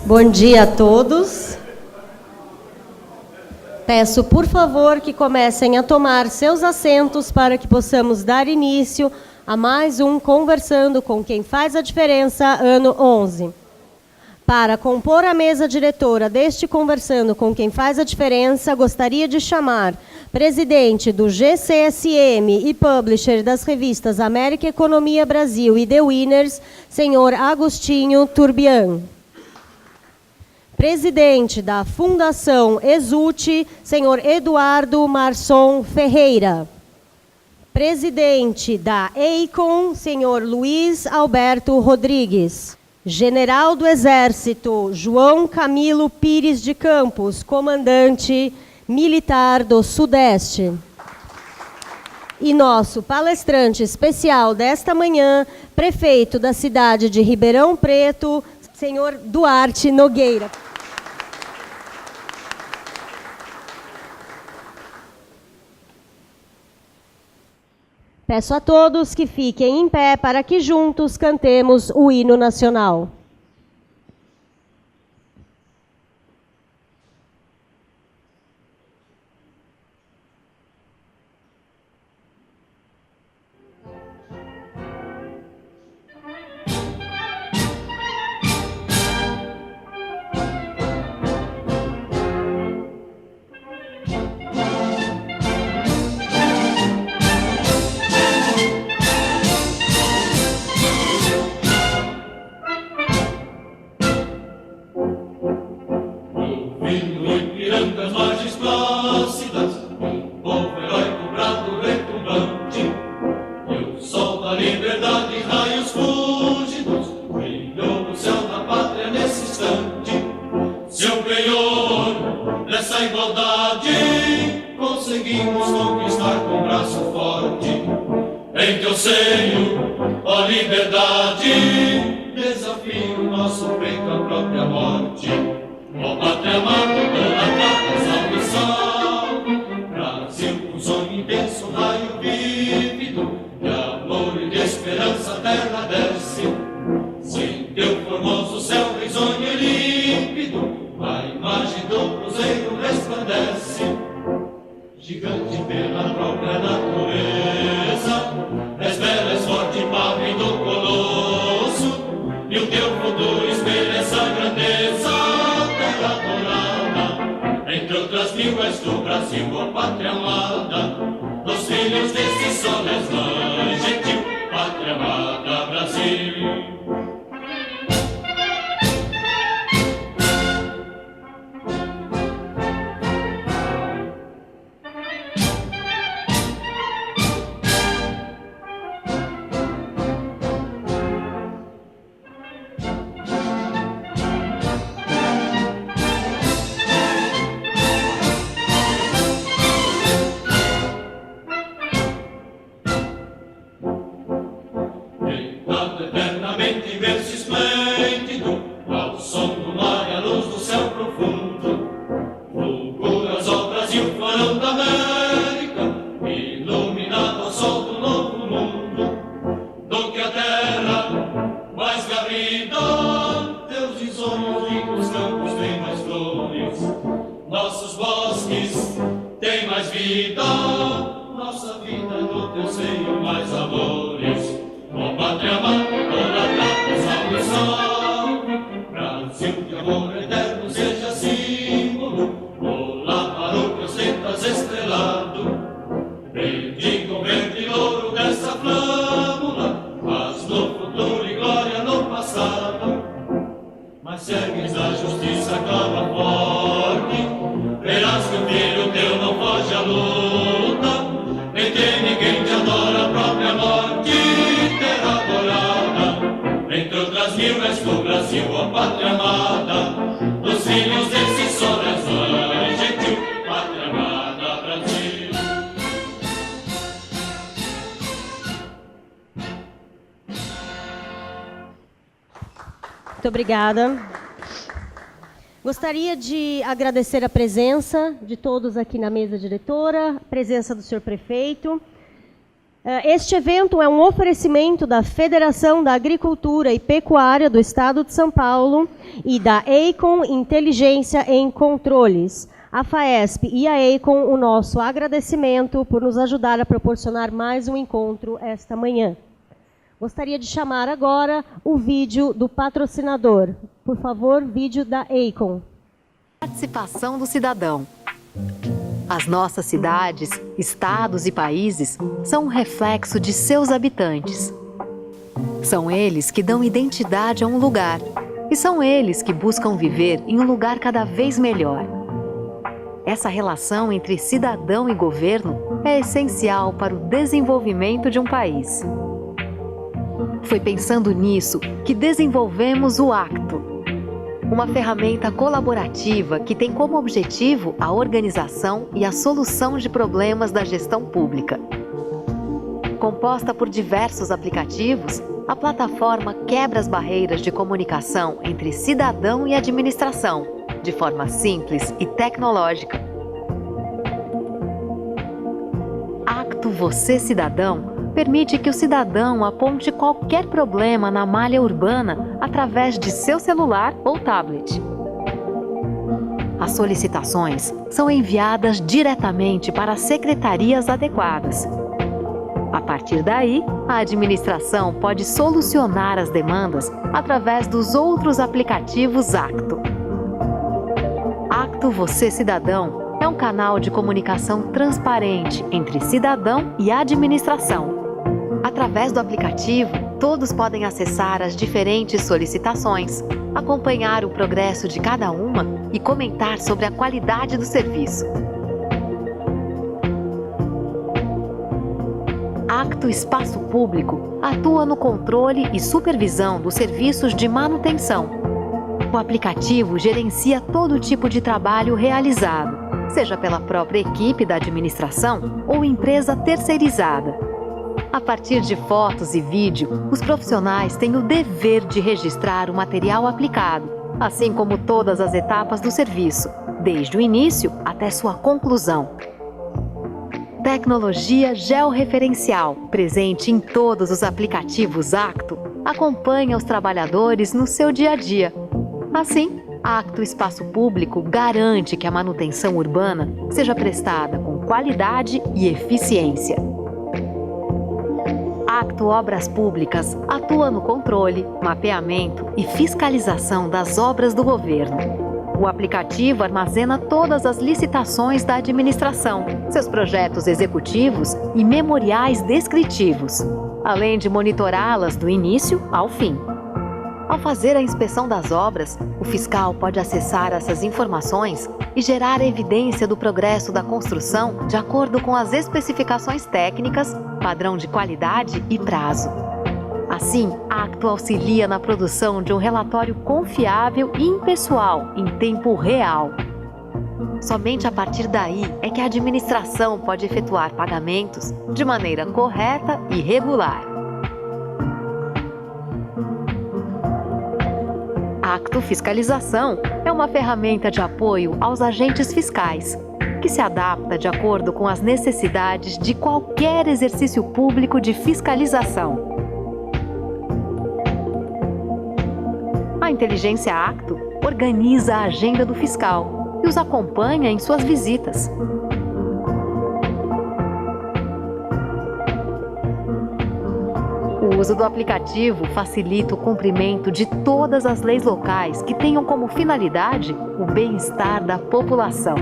Bom dia a todos. Peço, por favor, que comecem a tomar seus assentos para que possamos dar início a mais um Conversando com quem faz a diferença, ano 11. Para compor a mesa diretora deste Conversando com quem faz a diferença, gostaria de chamar presidente do GCSM e publisher das revistas América Economia Brasil e The Winners, senhor Agostinho Turbian. Presidente da Fundação Exulte, senhor Eduardo Marçom Ferreira. Presidente da EICOM, senhor Luiz Alberto Rodrigues. General do Exército, João Camilo Pires de Campos, comandante militar do Sudeste. E nosso palestrante especial desta manhã, prefeito da cidade de Ribeirão Preto, senhor Duarte Nogueira. Peço a todos que fiquem em pé para que juntos cantemos o hino nacional. Muito obrigada. Gostaria de agradecer a presença de todos aqui na mesa diretora, a presença do senhor prefeito. Este evento é um oferecimento da Federação da Agricultura e Pecuária do Estado de São Paulo e da Eikon Inteligência em Controles. A FAESP e a Eikon, o nosso agradecimento por nos ajudar a proporcionar mais um encontro esta manhã. Gostaria de chamar agora o vídeo do patrocinador. Por favor, vídeo da Eikon. Participação do cidadão. As nossas cidades, estados e países são um reflexo de seus habitantes. São eles que dão identidade a um lugar e são eles que buscam viver em um lugar cada vez melhor. Essa relação entre cidadão e governo é essencial para o desenvolvimento de um país. Foi pensando nisso que desenvolvemos o Acto, uma ferramenta colaborativa que tem como objetivo a organização e a solução de problemas da gestão pública. Composta por diversos aplicativos, a plataforma quebra as barreiras de comunicação entre cidadão e administração, de forma simples e tecnológica. Acto Você Cidadão permite que o cidadão aponte qualquer problema na malha urbana através de seu celular ou tablet. As solicitações são enviadas diretamente para as secretarias adequadas. A partir daí, a administração pode solucionar as demandas através dos outros aplicativos Acto. Acto Você Cidadão é um canal de comunicação transparente entre cidadão e administração. Através do aplicativo, todos podem acessar as diferentes solicitações, acompanhar o progresso de cada uma e comentar sobre a qualidade do serviço. Acto Espaço Público atua no controle e supervisão dos serviços de manutenção. O aplicativo gerencia todo tipo de trabalho realizado, seja pela própria equipe da administração ou empresa terceirizada. A partir de fotos e vídeo, os profissionais têm o dever de registrar o material aplicado, assim como todas as etapas do serviço, desde o início até sua conclusão. Tecnologia georreferencial, presente em todos os aplicativos Acto, acompanha os trabalhadores no seu dia a dia. Assim, Acto Espaço Público garante que a manutenção urbana seja prestada com qualidade e eficiência. Acto Obras Públicas atua no controle, mapeamento e fiscalização das obras do governo. O aplicativo armazena todas as licitações da administração, seus projetos executivos e memoriais descritivos, além de monitorá-las do início ao fim. Ao fazer a inspeção das obras, o fiscal pode acessar essas informações e gerar evidência do progresso da construção de acordo com as especificações técnicas, padrão de qualidade e prazo. Assim, a Acto auxilia na produção de um relatório confiável e impessoal em tempo real. Somente a partir daí é que a administração pode efetuar pagamentos de maneira correta e regular. Acto Fiscalização é uma ferramenta de apoio aos agentes fiscais, que se adapta de acordo com as necessidades de qualquer exercício público de fiscalização. A inteligência Acto organiza a agenda do fiscal e os acompanha em suas visitas. O uso do aplicativo facilita o cumprimento de todas as leis locais que tenham como finalidade o bem-estar da população.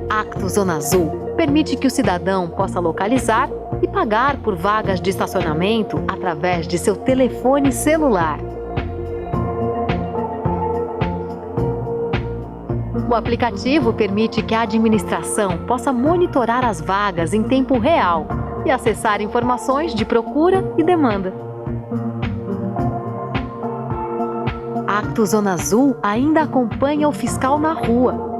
Acto Zona Azul permite que o cidadão possa localizar e pagar por vagas de estacionamento através de seu telefone celular. O aplicativo permite que a administração possa monitorar as vagas em tempo real e acessar informações de procura e demanda. Acto Zona Azul ainda acompanha o fiscal na rua.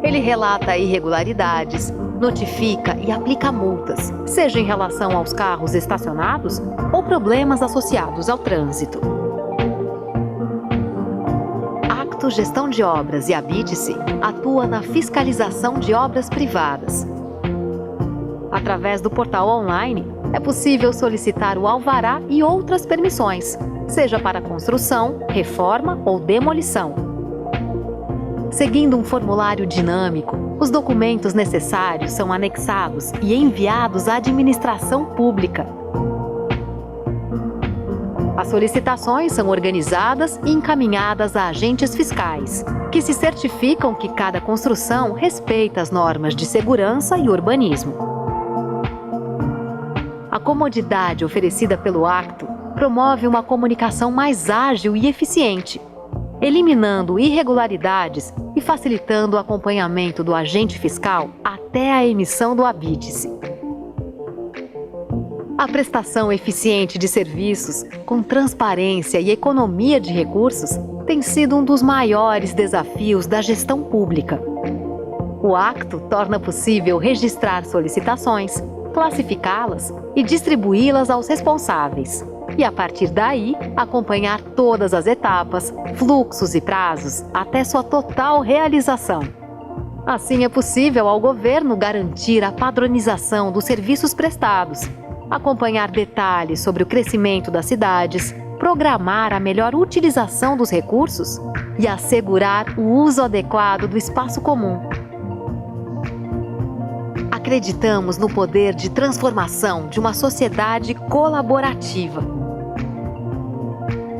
Ele relata irregularidades, notifica e aplica multas, seja em relação aos carros estacionados ou problemas associados ao trânsito. Instituto Gestão de Obras e Habite-se atua na fiscalização de obras privadas. Através do portal online, é possível solicitar o alvará e outras permissões, seja para construção, reforma ou demolição. Seguindo um formulário dinâmico, os documentos necessários são anexados e enviados à administração pública. As solicitações são organizadas e encaminhadas a agentes fiscais, que se certificam que cada construção respeita as normas de segurança e urbanismo. A comodidade oferecida pelo Acto promove uma comunicação mais ágil e eficiente, eliminando irregularidades e facilitando o acompanhamento do agente fiscal até a emissão do habite-se. A prestação eficiente de serviços, com transparência e economia de recursos, tem sido um dos maiores desafios da gestão pública. O Acto torna possível registrar solicitações, classificá-las e distribuí-las aos responsáveis. E, a partir daí, acompanhar todas as etapas, fluxos e prazos até sua total realização. Assim, é possível ao governo garantir a padronização dos serviços prestados, acompanhar detalhes sobre o crescimento das cidades, programar a melhor utilização dos recursos e assegurar o uso adequado do espaço comum. Acreditamos no poder de transformação de uma sociedade colaborativa.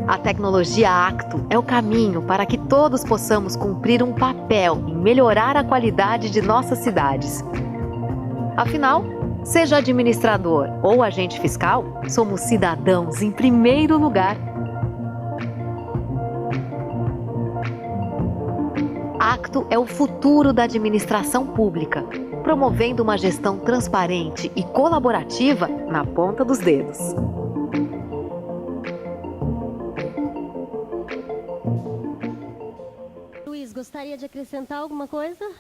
A tecnologia Acto é o caminho para que todos possamos cumprir um papel em melhorar a qualidade de nossas cidades. Afinal, seja administrador ou agente fiscal, somos cidadãos em primeiro lugar. Acto é o futuro da administração pública, promovendo uma gestão transparente e colaborativa na ponta dos dedos. Luiz, gostaria de acrescentar alguma coisa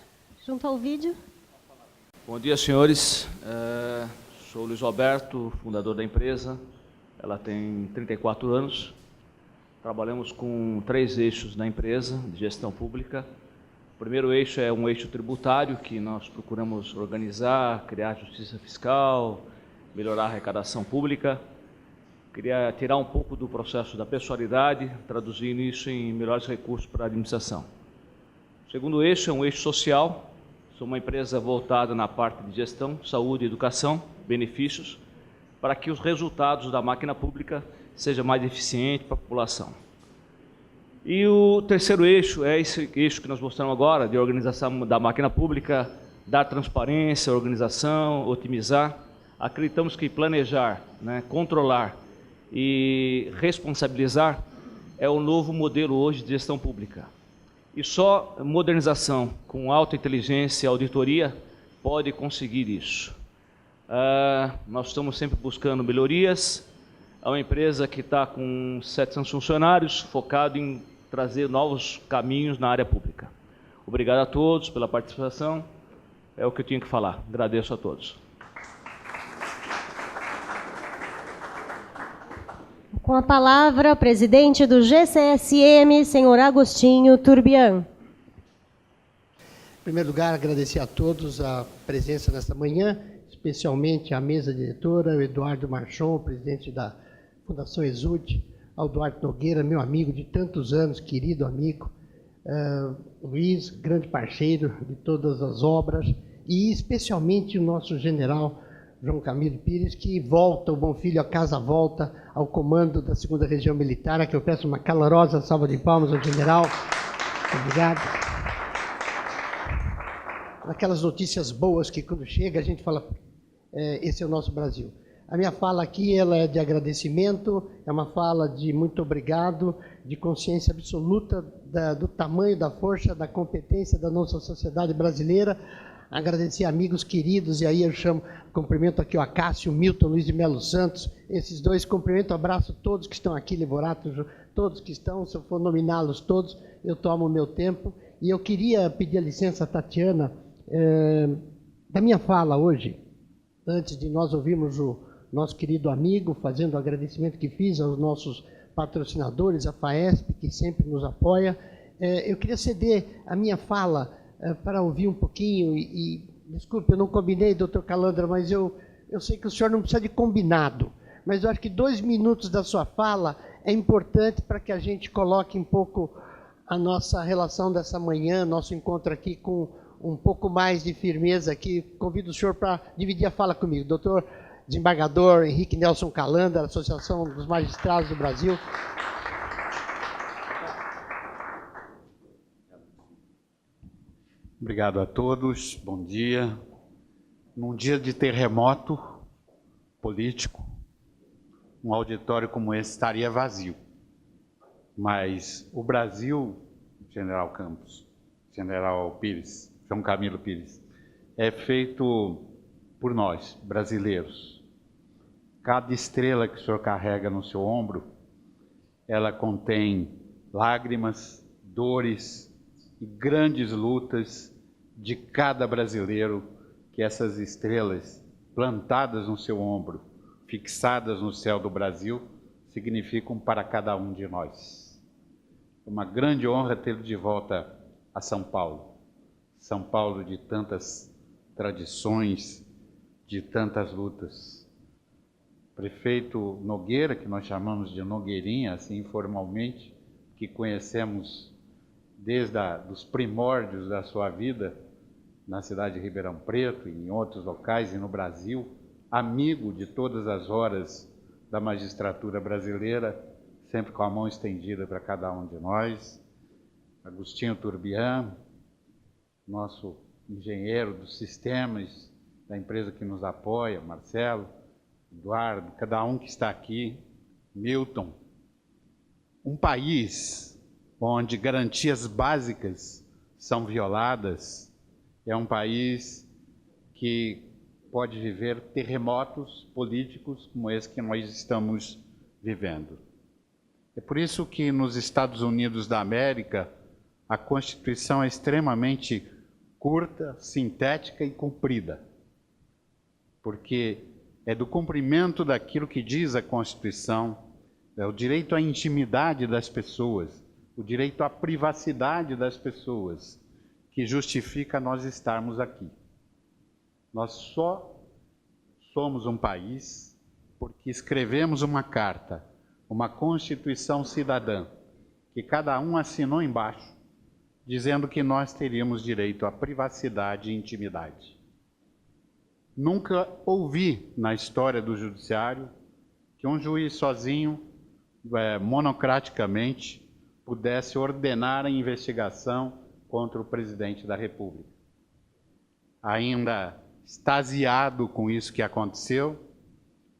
junto ao vídeo? Bom dia, senhores. Sou o Luiz Roberto, fundador da empresa. Ela tem 34 anos. Trabalhamos com 3 eixos na empresa de gestão pública. O primeiro eixo é um eixo tributário, que nós procuramos organizar, criar justiça fiscal, melhorar a arrecadação pública. Queria tirar um pouco do processo da pessoalidade, traduzindo isso em melhores recursos para a administração. O segundo eixo é um eixo social. Sou uma empresa voltada na parte de gestão, saúde, educação, benefícios, para que os resultados da máquina pública sejam mais eficientes para a população. E o terceiro eixo é esse eixo que nós mostramos agora, de organização da máquina pública, dar transparência, organização, otimizar. Acreditamos que planejar, controlar e responsabilizar é o novo modelo hoje de gestão pública. E só modernização com alta inteligência e auditoria pode conseguir isso. Nós estamos sempre buscando melhorias. É uma empresa que está com 700 funcionários, focado em trazer novos caminhos na área pública. Obrigado a todos pela participação. É o que eu tinha que falar. Agradeço a todos. Com a palavra, o presidente do GCSM, senhor Agostinho Turbian. Em primeiro lugar, agradecer a todos a presença nesta manhã, especialmente à mesa diretora, o Eduardo Marchon, presidente da Fundação Exude, ao Duarte Nogueira, meu amigo de tantos anos, querido amigo, Luiz, grande parceiro de todas as obras, e especialmente o nosso general João Camilo Pires, que volta, o Bom Filho, a casa volta ao comando da 2ª Região Militar, a que eu peço uma calorosa salva de palmas ao general. Obrigado. Aquelas notícias boas que quando chega a gente fala, esse é o nosso Brasil. A minha fala aqui ela é de agradecimento, é uma fala de muito obrigado, de consciência absoluta do tamanho, da força, da competência da nossa sociedade brasileira. Agradecer amigos queridos, e aí eu cumprimento aqui o Acácio, Milton, Luiz de Melo Santos, esses dois, cumprimento, abraço todos que estão aqui, Levorato, todos que estão, se eu for nominá-los todos, eu tomo o meu tempo. E eu queria pedir a licença, Tatiana, da minha fala hoje, antes de nós ouvirmos o nosso querido amigo, fazendo o agradecimento que fiz aos nossos patrocinadores, a FAESP, que sempre nos apoia, Eu queria ceder a minha fala para ouvir um pouquinho, desculpe, eu não combinei, doutor Calandra, mas eu sei que o senhor não precisa de combinado, mas eu acho que 2 minutos da sua fala é importante para que a gente coloque um pouco a nossa relação dessa manhã, nosso encontro aqui com um pouco mais de firmeza aqui. Convido o senhor para dividir a fala comigo. Doutor desembargador Henrique Nelson Calandra, Associação dos Magistrados do Brasil. Obrigado a todos, bom dia. Num dia de terremoto político, um auditório como esse estaria vazio. Mas o Brasil, General Campos, General Pires, João Camilo Pires, é feito por nós, brasileiros. Cada estrela que o senhor carrega no seu ombro, ela contém lágrimas, dores e grandes lutas de cada brasileiro que essas estrelas plantadas no seu ombro, fixadas no céu do Brasil, significam para cada um de nós. É uma grande honra tê-lo de volta a São Paulo. São Paulo de tantas tradições, de tantas lutas. Prefeito Nogueira, que nós chamamos de Nogueirinha, assim informalmente, que conhecemos desde os primórdios da sua vida, na cidade de Ribeirão Preto, em outros locais e no Brasil, amigo de todas as horas da magistratura brasileira, sempre com a mão estendida para cada um de nós. Agostinho Turbian, nosso engenheiro dos sistemas da empresa que nos apoia, Marcelo, Eduardo, cada um que está aqui, Milton. Um país onde garantias básicas são violadas é um país que pode viver terremotos políticos como esse que nós estamos vivendo. É por isso que nos Estados Unidos da América a Constituição é extremamente curta, sintética e comprida, porque é do cumprimento daquilo que diz a Constituição, é o direito à intimidade das pessoas, o direito à privacidade das pessoas, que justifica nós estarmos aqui. Nós só somos um país porque escrevemos uma carta, uma Constituição cidadã, que cada um assinou embaixo, dizendo que nós teríamos direito à privacidade e intimidade. Nunca ouvi na história do judiciário que um juiz sozinho, monocraticamente, pudesse ordenar a investigação contra o presidente da República. Ainda extasiado com isso que aconteceu,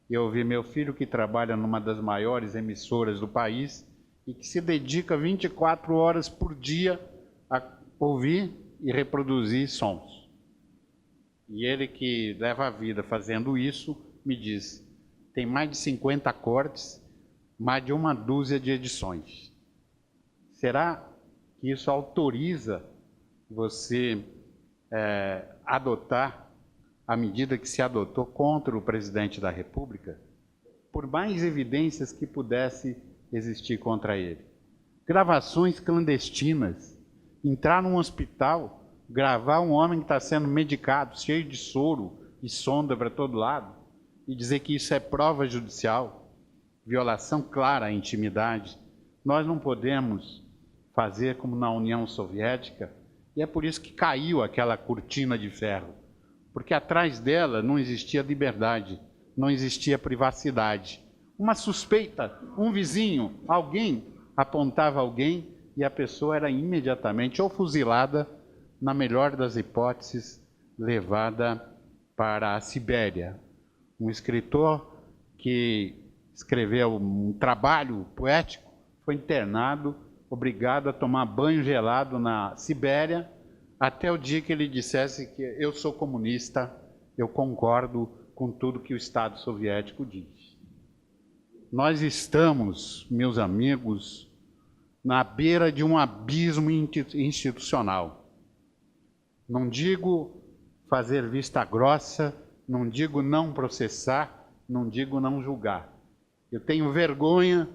eu vi meu filho, que trabalha numa das maiores emissoras do país e que se dedica 24 horas por dia a ouvir e reproduzir sons. E ele, que leva a vida fazendo isso, me diz, tem mais de 50 cortes, mais de 12 de edições. Será que isso autoriza você adotar a medida que se adotou contra o presidente da República, por mais evidências que pudesse existir contra ele? Gravações clandestinas, entrar num hospital, gravar um homem que está sendo medicado, cheio de soro e sonda para todo lado, e dizer que isso é prova judicial, violação clara à intimidade. Nós não podemos fazer como na União Soviética, e é por isso que caiu aquela cortina de ferro, porque atrás dela não existia liberdade, não existia privacidade. Uma suspeita, um vizinho, alguém apontava alguém e a pessoa era imediatamente ou fuzilada, na melhor das hipóteses, levada para a Sibéria. Um escritor que escreveu um trabalho poético foi internado, obrigado a tomar banho gelado na Sibéria, até o dia que ele dissesse que eu sou comunista, eu concordo com tudo que o Estado soviético diz. Nós estamos, meus amigos, na beira de um abismo institucional. Não digo fazer vista grossa, não digo não processar, não digo não julgar. Eu tenho vergonha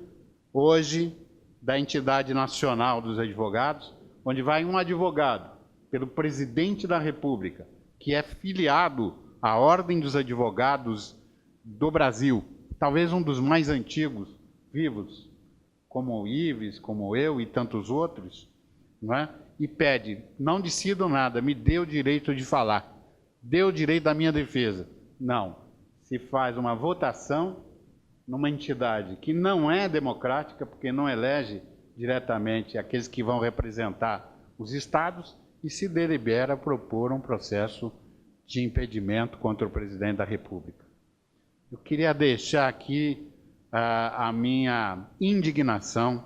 hoje da entidade nacional dos advogados, onde vai um advogado pelo presidente da República, que é filiado à Ordem dos Advogados do Brasil, talvez um dos mais antigos vivos, como o Ives, como eu e tantos outros, não é? E pede, não decido nada, me dê o direito de falar, dê o direito da minha defesa. Não, se faz uma votação numa entidade que não é democrática, porque não elege diretamente aqueles que vão representar os estados, e se delibera propor um processo de impedimento contra o presidente da República. Eu queria deixar aqui a minha indignação,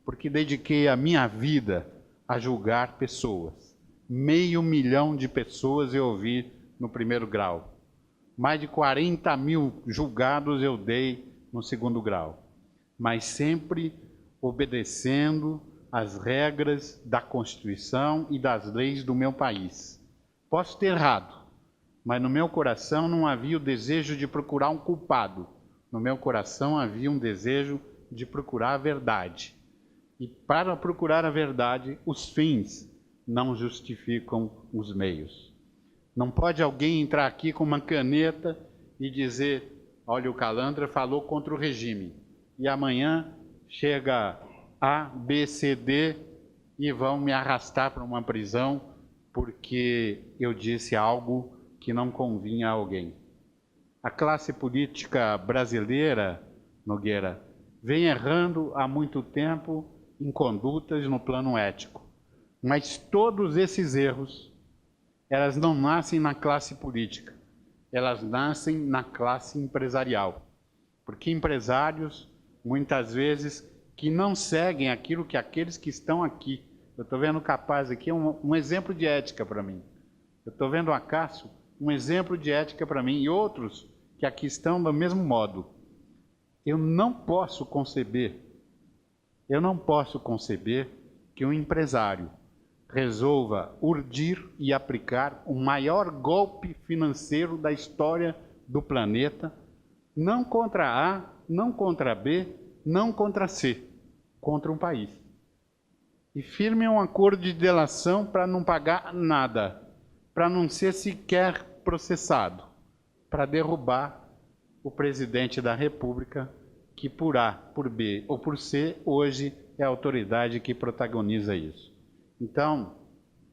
porque dediquei a minha vida a julgar pessoas. 500 mil de pessoas eu ouvi no primeiro grau. Mais de 40 mil julgados eu dei no segundo grau. Mas sempre obedecendo às regras da Constituição e das leis do meu país. Posso ter errado, mas no meu coração não havia o desejo de procurar um culpado. No meu coração havia um desejo de procurar a verdade. E para procurar a verdade, os fins não justificam os meios. Não pode alguém entrar aqui com uma caneta e dizer, olha, o Calandra falou contra o regime. E amanhã chega A, B, C, D e vão me arrastar para uma prisão porque eu disse algo que não convinha a alguém. A classe política brasileira, Nogueira, vem errando há muito tempo em condutas no plano ético. Mas todos esses erros, elas não nascem na classe política, elas nascem na classe empresarial. Porque empresários, muitas vezes, que não seguem aquilo que aqueles que estão aqui. Eu estou vendo o Capaz aqui, um exemplo de ética para mim. Eu estou vendo o Acácio, um exemplo de ética para mim, e outros que aqui estão do mesmo modo. Eu não posso conceber que um empresário resolva urdir e aplicar o maior golpe financeiro da história do planeta, não contra A, não contra B, não contra C, contra um país. E firme um acordo de delação para não pagar nada, para não ser sequer processado, para derrubar o presidente da República, que por A, por B ou por C, hoje é a autoridade que protagoniza isso. Então,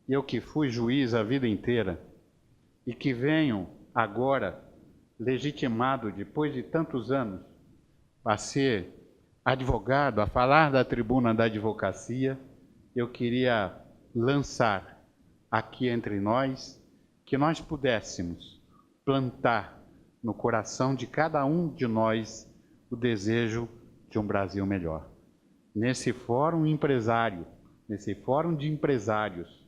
eu que fui juiz a vida inteira e que venho agora legitimado, depois de tantos anos, a ser advogado, a falar da tribuna da advocacia, eu queria lançar aqui entre nós que nós pudéssemos plantar no coração de cada um de nós o desejo de um Brasil melhor. Nesse fórum empresário, nesse fórum de empresários,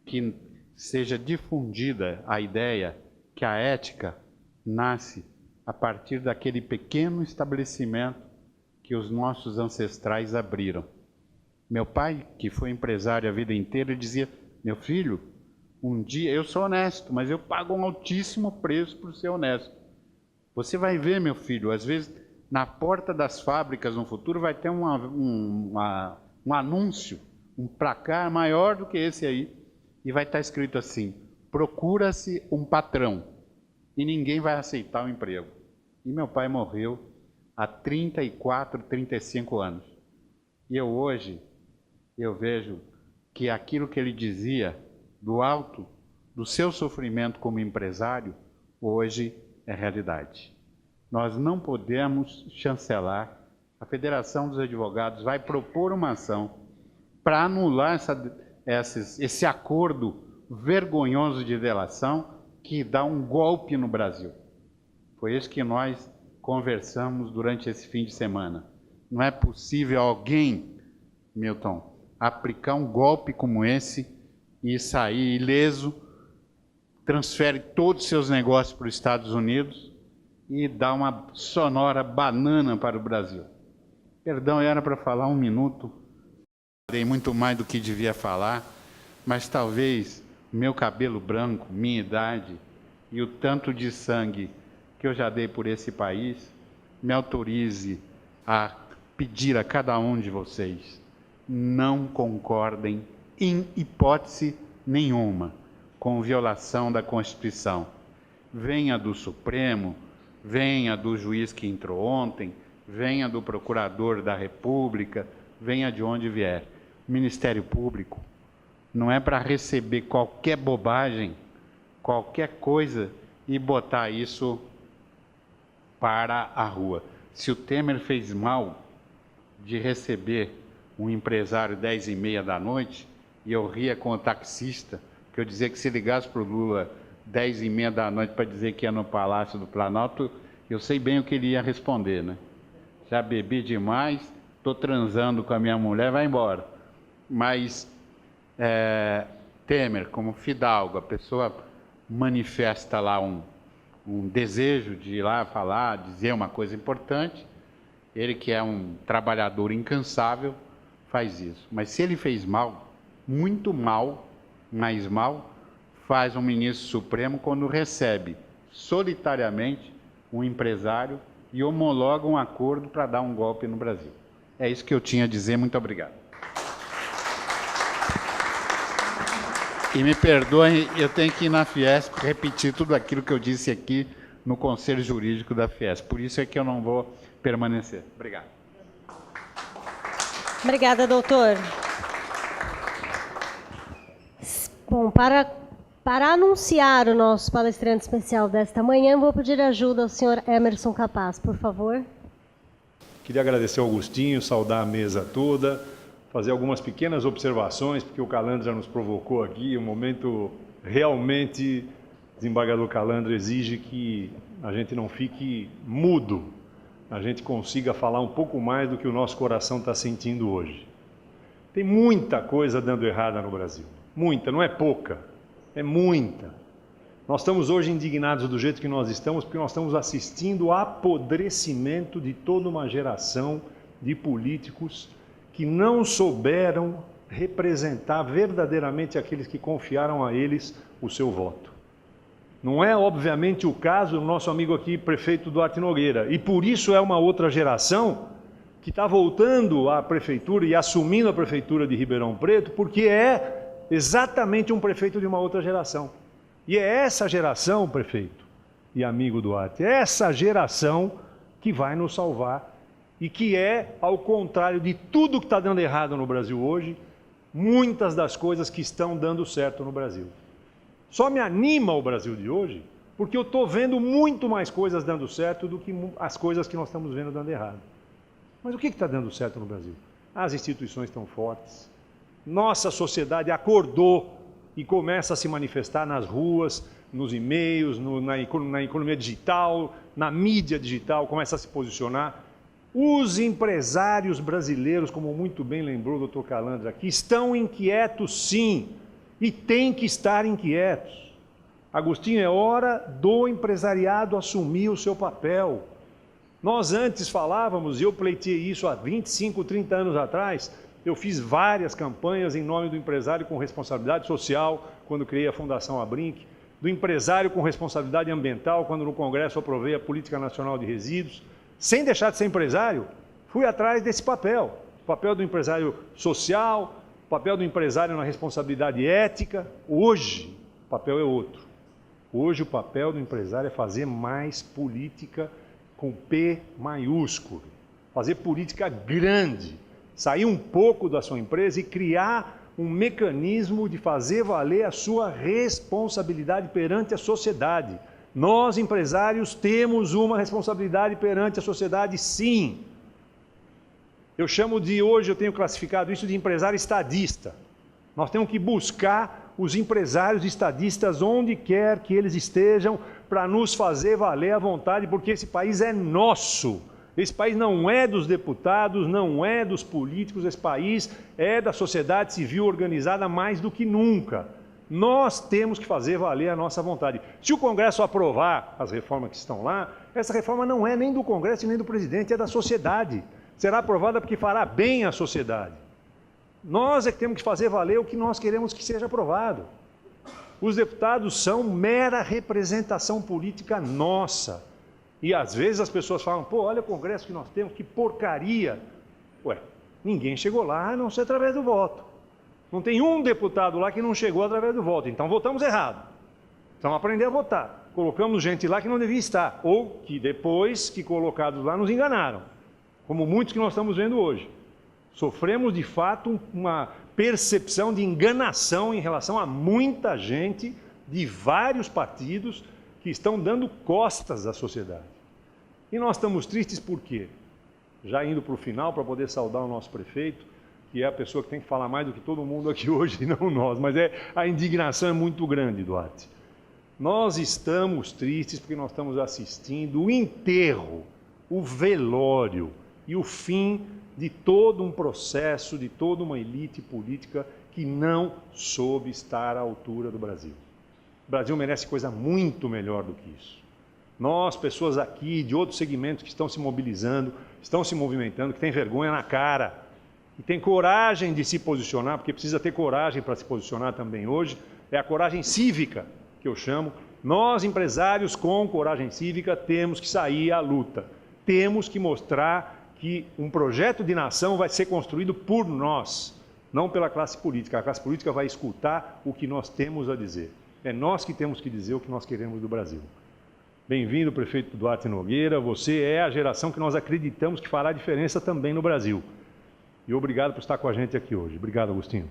que seja difundida a ideia que a ética nasce a partir daquele pequeno estabelecimento que os nossos ancestrais abriram. Meu pai, que foi empresário a vida inteira, dizia, meu filho, um dia, eu sou honesto, mas eu pago um altíssimo preço por ser honesto. Você vai ver, meu filho, às vezes, na porta das fábricas no futuro vai ter um anúncio, um placar maior do que esse aí, e vai estar escrito assim, procura-se um patrão, e ninguém vai aceitar o emprego. E meu pai morreu há 34, 35 anos. E eu hoje, eu vejo que aquilo que ele dizia do alto do seu sofrimento como empresário, hoje é realidade. Nós não podemos chancelar. A Federação dos Advogados vai propor uma ação para anular esse acordo vergonhoso de delação que dá um golpe no Brasil. Foi isso que nós conversamos durante esse fim de semana. Não é possível alguém, Milton, aplicar um golpe como esse e sair ileso, transfere todos os seus negócios para os Estados Unidos e dá uma sonora banana para o Brasil. Perdão, era para falar 1 minuto, falei muito mais do que devia falar, mas talvez meu cabelo branco, minha idade e o tanto de sangue que eu já dei por esse país me autorize a pedir a cada um de vocês: não concordem, em hipótese nenhuma, com violação da Constituição. Venha do Supremo, venha do juiz que entrou ontem, venha do Procurador da República, venha de onde vier. O Ministério Público não é para receber qualquer bobagem, qualquer coisa e botar isso para a rua. Se o Temer fez mal de receber um empresário 10h30 da noite, e eu ria com o taxista, que eu dizia que se ligasse para o Lula 10h30 da noite para dizer que ia no Palácio do Planalto, eu sei bem o que ele ia responder, né? Já bebi demais, estou transando com a minha mulher, vai embora. Mas Temer, como fidalgo, a pessoa manifesta lá um desejo de ir lá falar, dizer uma coisa importante, ele que é um trabalhador incansável, faz isso. Mas se ele fez mal, muito mal, mais mal, faz um ministro supremo quando recebe solitariamente um empresário e homologa um acordo para dar um golpe no Brasil. É isso que eu tinha a dizer. Muito obrigado. E me perdoem, eu tenho que ir na Fiesp repetir tudo aquilo que eu disse aqui no Conselho Jurídico da Fiesp. Por isso é que eu não vou permanecer. Obrigado. Obrigada, doutor. Bom, para anunciar o nosso palestrante especial desta manhã, vou pedir ajuda ao senhor Emerson Capaz, por favor. Queria agradecer ao Augustinho, saudar a mesa toda, fazer algumas pequenas observações, porque o Calandra nos provocou aqui, um momento realmente, desembargador Calandra, exige que a gente não fique mudo, a gente consiga falar um pouco mais do que o nosso coração está sentindo hoje. Tem muita coisa dando errada no Brasil, muita, não é pouca, é muita. Nós estamos hoje indignados do jeito que nós estamos, porque nós estamos assistindo ao apodrecimento de toda uma geração de políticos que não souberam representar verdadeiramente aqueles que confiaram a eles o seu voto. Não é, obviamente, o caso do nosso amigo aqui, prefeito Duarte Nogueira, e por isso é uma outra geração que está voltando à prefeitura e assumindo a prefeitura de Ribeirão Preto, porque é exatamente um prefeito de uma outra geração. E é essa geração, prefeito e amigo Duarte, é essa geração que vai nos salvar e que é, ao contrário de tudo que está dando errado no Brasil hoje, muitas das coisas que estão dando certo no Brasil. Só me anima o Brasil de hoje, porque eu estou vendo muito mais coisas dando certo do que as coisas que nós estamos vendo dando errado. Mas o que está dando certo no Brasil? As instituições estão fortes, nossa sociedade acordou e começa a se manifestar nas ruas, nos e-mails, na economia digital, na mídia digital, começa a se posicionar. Os empresários brasileiros, como muito bem lembrou o doutor Calandra aqui, estão inquietos sim, e têm que estar inquietos. Agostinho, é hora do empresariado assumir o seu papel. Nós antes falávamos, e eu pleiteei isso há 25, 30 anos atrás, eu fiz várias campanhas em nome do empresário com responsabilidade social, quando criei a Fundação Abrinq, do empresário com responsabilidade ambiental, quando no Congresso aprovei a Política Nacional de Resíduos. Sem deixar de ser empresário, fui atrás desse papel. O papel do empresário social, o papel do empresário na responsabilidade ética. Hoje, o papel é outro. Hoje, o papel do empresário é fazer mais política com P maiúsculo. Fazer política grande. Sair um pouco da sua empresa e criar um mecanismo de fazer valer a sua responsabilidade perante a sociedade. Nós, empresários, temos uma responsabilidade perante a sociedade, sim. Eu chamo de, hoje eu tenho classificado isso de empresário estadista. Nós temos que buscar os empresários estadistas onde quer que eles estejam para nos fazer valer a vontade, porque esse país é nosso. Esse país não é dos deputados, não é dos políticos, esse país é da sociedade civil organizada mais do que nunca. Nós temos que fazer valer a nossa vontade. Se o Congresso aprovar as reformas que estão lá, essa reforma não é nem do Congresso e nem do presidente, é da sociedade. Será aprovada porque fará bem à sociedade. Nós é que temos que fazer valer o que nós queremos que seja aprovado. Os deputados são mera representação política nossa. E às vezes as pessoas falam, pô, olha o Congresso que nós temos, que porcaria. Ué, ninguém chegou lá a não ser através do voto. Não tem um deputado lá que não chegou através do voto. Então votamos errado. Precisamos aprender a votar. Colocamos gente lá que não devia estar. Ou que depois que colocados lá nos enganaram. Como muitos que nós estamos vendo hoje. Sofremos de fato uma percepção de enganação em relação a muita gente de vários partidos que estão dando costas à sociedade. E nós estamos tristes por quê? Já indo para o final, para poder saudar o nosso prefeito, que é a pessoa que tem que falar mais do que todo mundo aqui hoje, e não nós, mas a indignação é muito grande, Duarte. Nós estamos tristes porque nós estamos assistindo o enterro, o velório e o fim de todo um processo, de toda uma elite política que não soube estar à altura do Brasil. O Brasil merece coisa muito melhor do que isso. Nós, pessoas aqui de outros segmentos que estão se mobilizando, estão se movimentando, que têm vergonha na cara e têm coragem de se posicionar, porque precisa ter coragem para se posicionar também hoje, é a coragem cívica que eu chamo. Nós, empresários com coragem cívica, temos que sair à luta. Temos que mostrar que um projeto de nação vai ser construído por nós, não pela classe política. A classe política vai escutar o que nós temos a dizer. É nós que temos que dizer o que nós queremos do Brasil. Bem-vindo, prefeito Duarte Nogueira. Você é a geração que nós acreditamos que fará diferença também no Brasil. E obrigado por estar com a gente aqui hoje. Obrigado, Agostinho.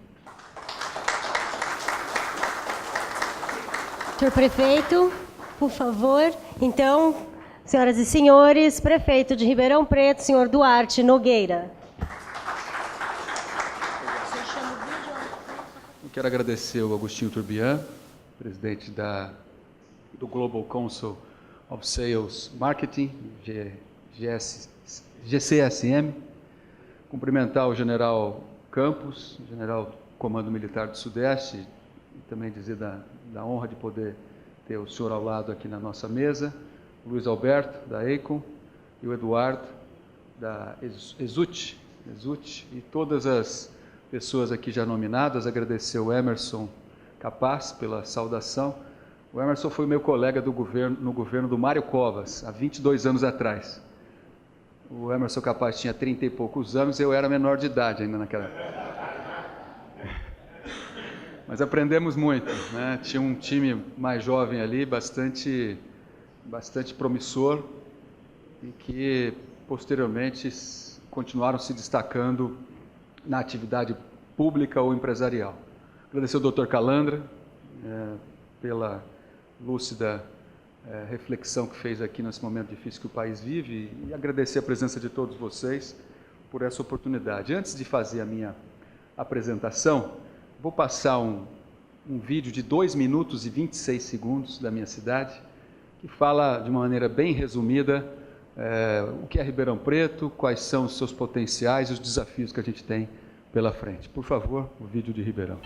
Senhor prefeito, por favor. Então, senhoras e senhores, prefeito de Ribeirão Preto, senhor Duarte Nogueira. Eu quero agradecer ao Agostinho Turbian, presidente do Global Council of Sales Marketing, GCSM, cumprimentar o general Campos, general do Comando Militar do Sudeste, e também dizer da honra de poder ter o senhor ao lado aqui na nossa mesa, o Luiz Alberto, da EICOM, e o Eduardo, da Exut, e todas as pessoas aqui já nominadas. Agradecer o Emerson Capaz pela saudação. O Emerson foi meu colega no governo do Mário Covas, há 22 anos atrás. O Emerson Capaz tinha 30 e poucos anos, eu era menor de idade ainda naquela época. Mas aprendemos muito, né? Tinha um time mais jovem ali, bastante promissor, e que posteriormente continuaram se destacando na atividade pública ou empresarial. Agradecer ao Dr. Calandra pela lúcida reflexão que fez aqui nesse momento difícil que o país vive, e agradecer a presença de todos vocês por essa oportunidade. Antes de fazer a minha apresentação, vou passar um vídeo de 2 minutos e 26 segundos da minha cidade, que fala de uma maneira bem resumida o que é Ribeirão Preto, quais são os seus potenciais e os desafios que a gente tem pela frente. Por favor, o vídeo de Ribeirão.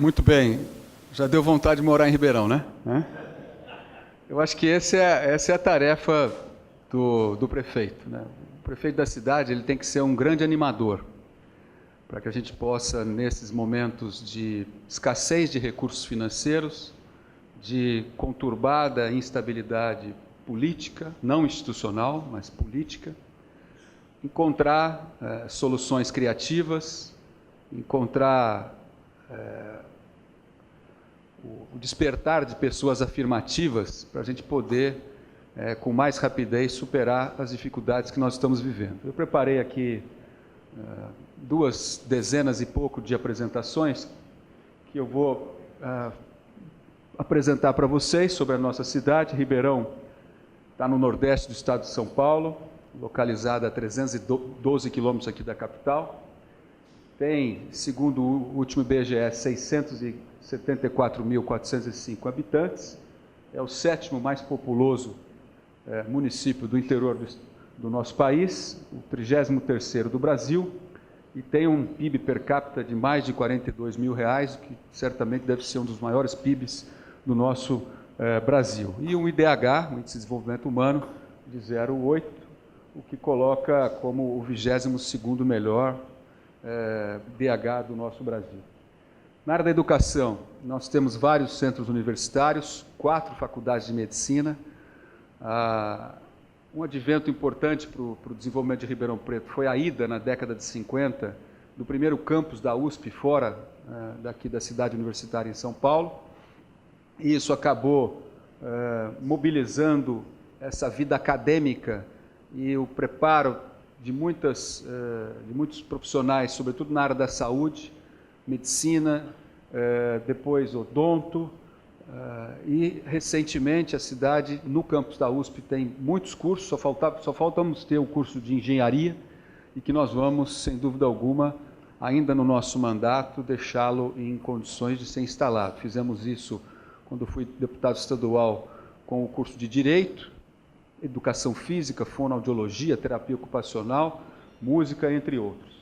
Muito bem. Já deu vontade de morar em Ribeirão, né? Eu acho que essa é a tarefa do prefeito, né? O prefeito da cidade ele tem que ser um grande animador para que a gente possa, nesses momentos de escassez de recursos financeiros, de conturbada instabilidade política, não institucional, mas política, encontrar soluções criativas, encontrar o despertar de pessoas afirmativas para a gente poder, com mais rapidez, superar as dificuldades que nós estamos vivendo. Eu preparei aqui 2 dezenas e pouco de apresentações que eu vou apresentar para vocês sobre a nossa cidade. Ribeirão está no nordeste do estado de São Paulo, localizada a 312 quilômetros aqui da capital. Tem, segundo o último IBGE, 674.405 habitantes. É o 7º mais populoso município do interior do nosso país, o 33º do Brasil, e tem um PIB per capita de mais de R$42 mil, que certamente deve ser um dos maiores PIBs do nosso Brasil. E um IDH, um Índice de Desenvolvimento Humano, de 0,8, o que coloca como o 22º melhor DH do nosso Brasil. Na área da educação, nós temos vários centros universitários, 4 faculdades de medicina. Um advento importante para o desenvolvimento de Ribeirão Preto foi a ida, na década de 50, do primeiro campus da USP fora daqui da cidade universitária em São Paulo. E isso acabou mobilizando essa vida acadêmica e o preparo de muitos profissionais, sobretudo na área da saúde, medicina, depois odonto, e recentemente a cidade, no campus da USP, tem muitos cursos, só faltamos ter o curso de engenharia, e que nós vamos, sem dúvida alguma, ainda no nosso mandato, deixá-lo em condições de ser instalado. Fizemos isso quando fui deputado estadual com o curso de Direito, Educação Física, Fonoaudiologia, Terapia Ocupacional, Música, entre outros.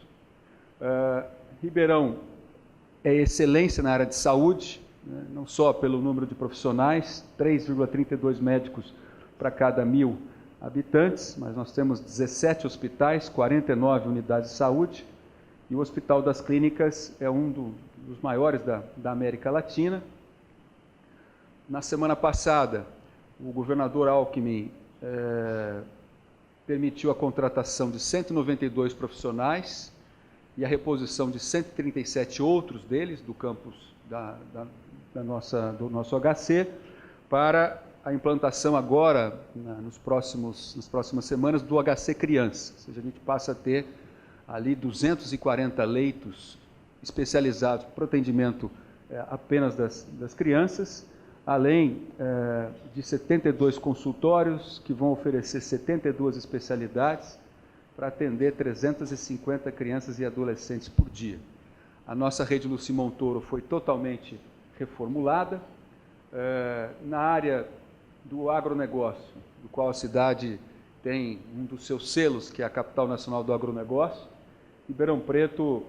Ribeirão é excelência na área de saúde, né, não só pelo número de profissionais, 3,32 médicos para cada 1.000 habitantes, mas nós temos 17 hospitais, 49 unidades de saúde, e o Hospital das Clínicas é um dos maiores da América Latina. Na semana passada, o governador Alckmin permitiu a contratação de 192 profissionais e a reposição de 137 outros deles do campus do nosso HC para a implantação agora, nas próximas semanas, do HC Criança. Ou seja, a gente passa a ter ali 240 leitos especializados para o atendimento apenas das crianças, além de 72 consultórios que vão oferecer 72 especialidades para atender 350 crianças e adolescentes por dia. A nossa rede Luci Montoro foi totalmente reformulada. Na área do agronegócio, do qual a cidade tem um dos seus selos, que é a Capital Nacional do Agronegócio, Ribeirão Preto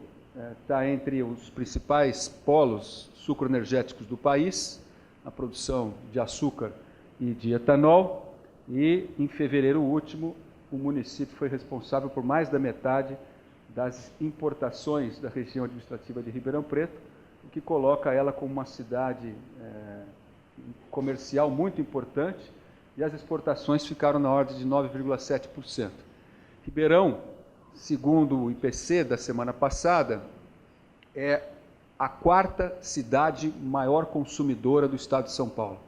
está entre os principais polos sucroenergéticos do país, a produção de açúcar e de etanol, e em fevereiro último o município foi responsável por mais da metade das importações da região administrativa de Ribeirão Preto, o que coloca ela como uma cidade comercial muito importante, e as exportações ficaram na ordem de 9,7%. Ribeirão, segundo o IPC da semana passada, é a 4ª cidade maior consumidora do estado de São Paulo.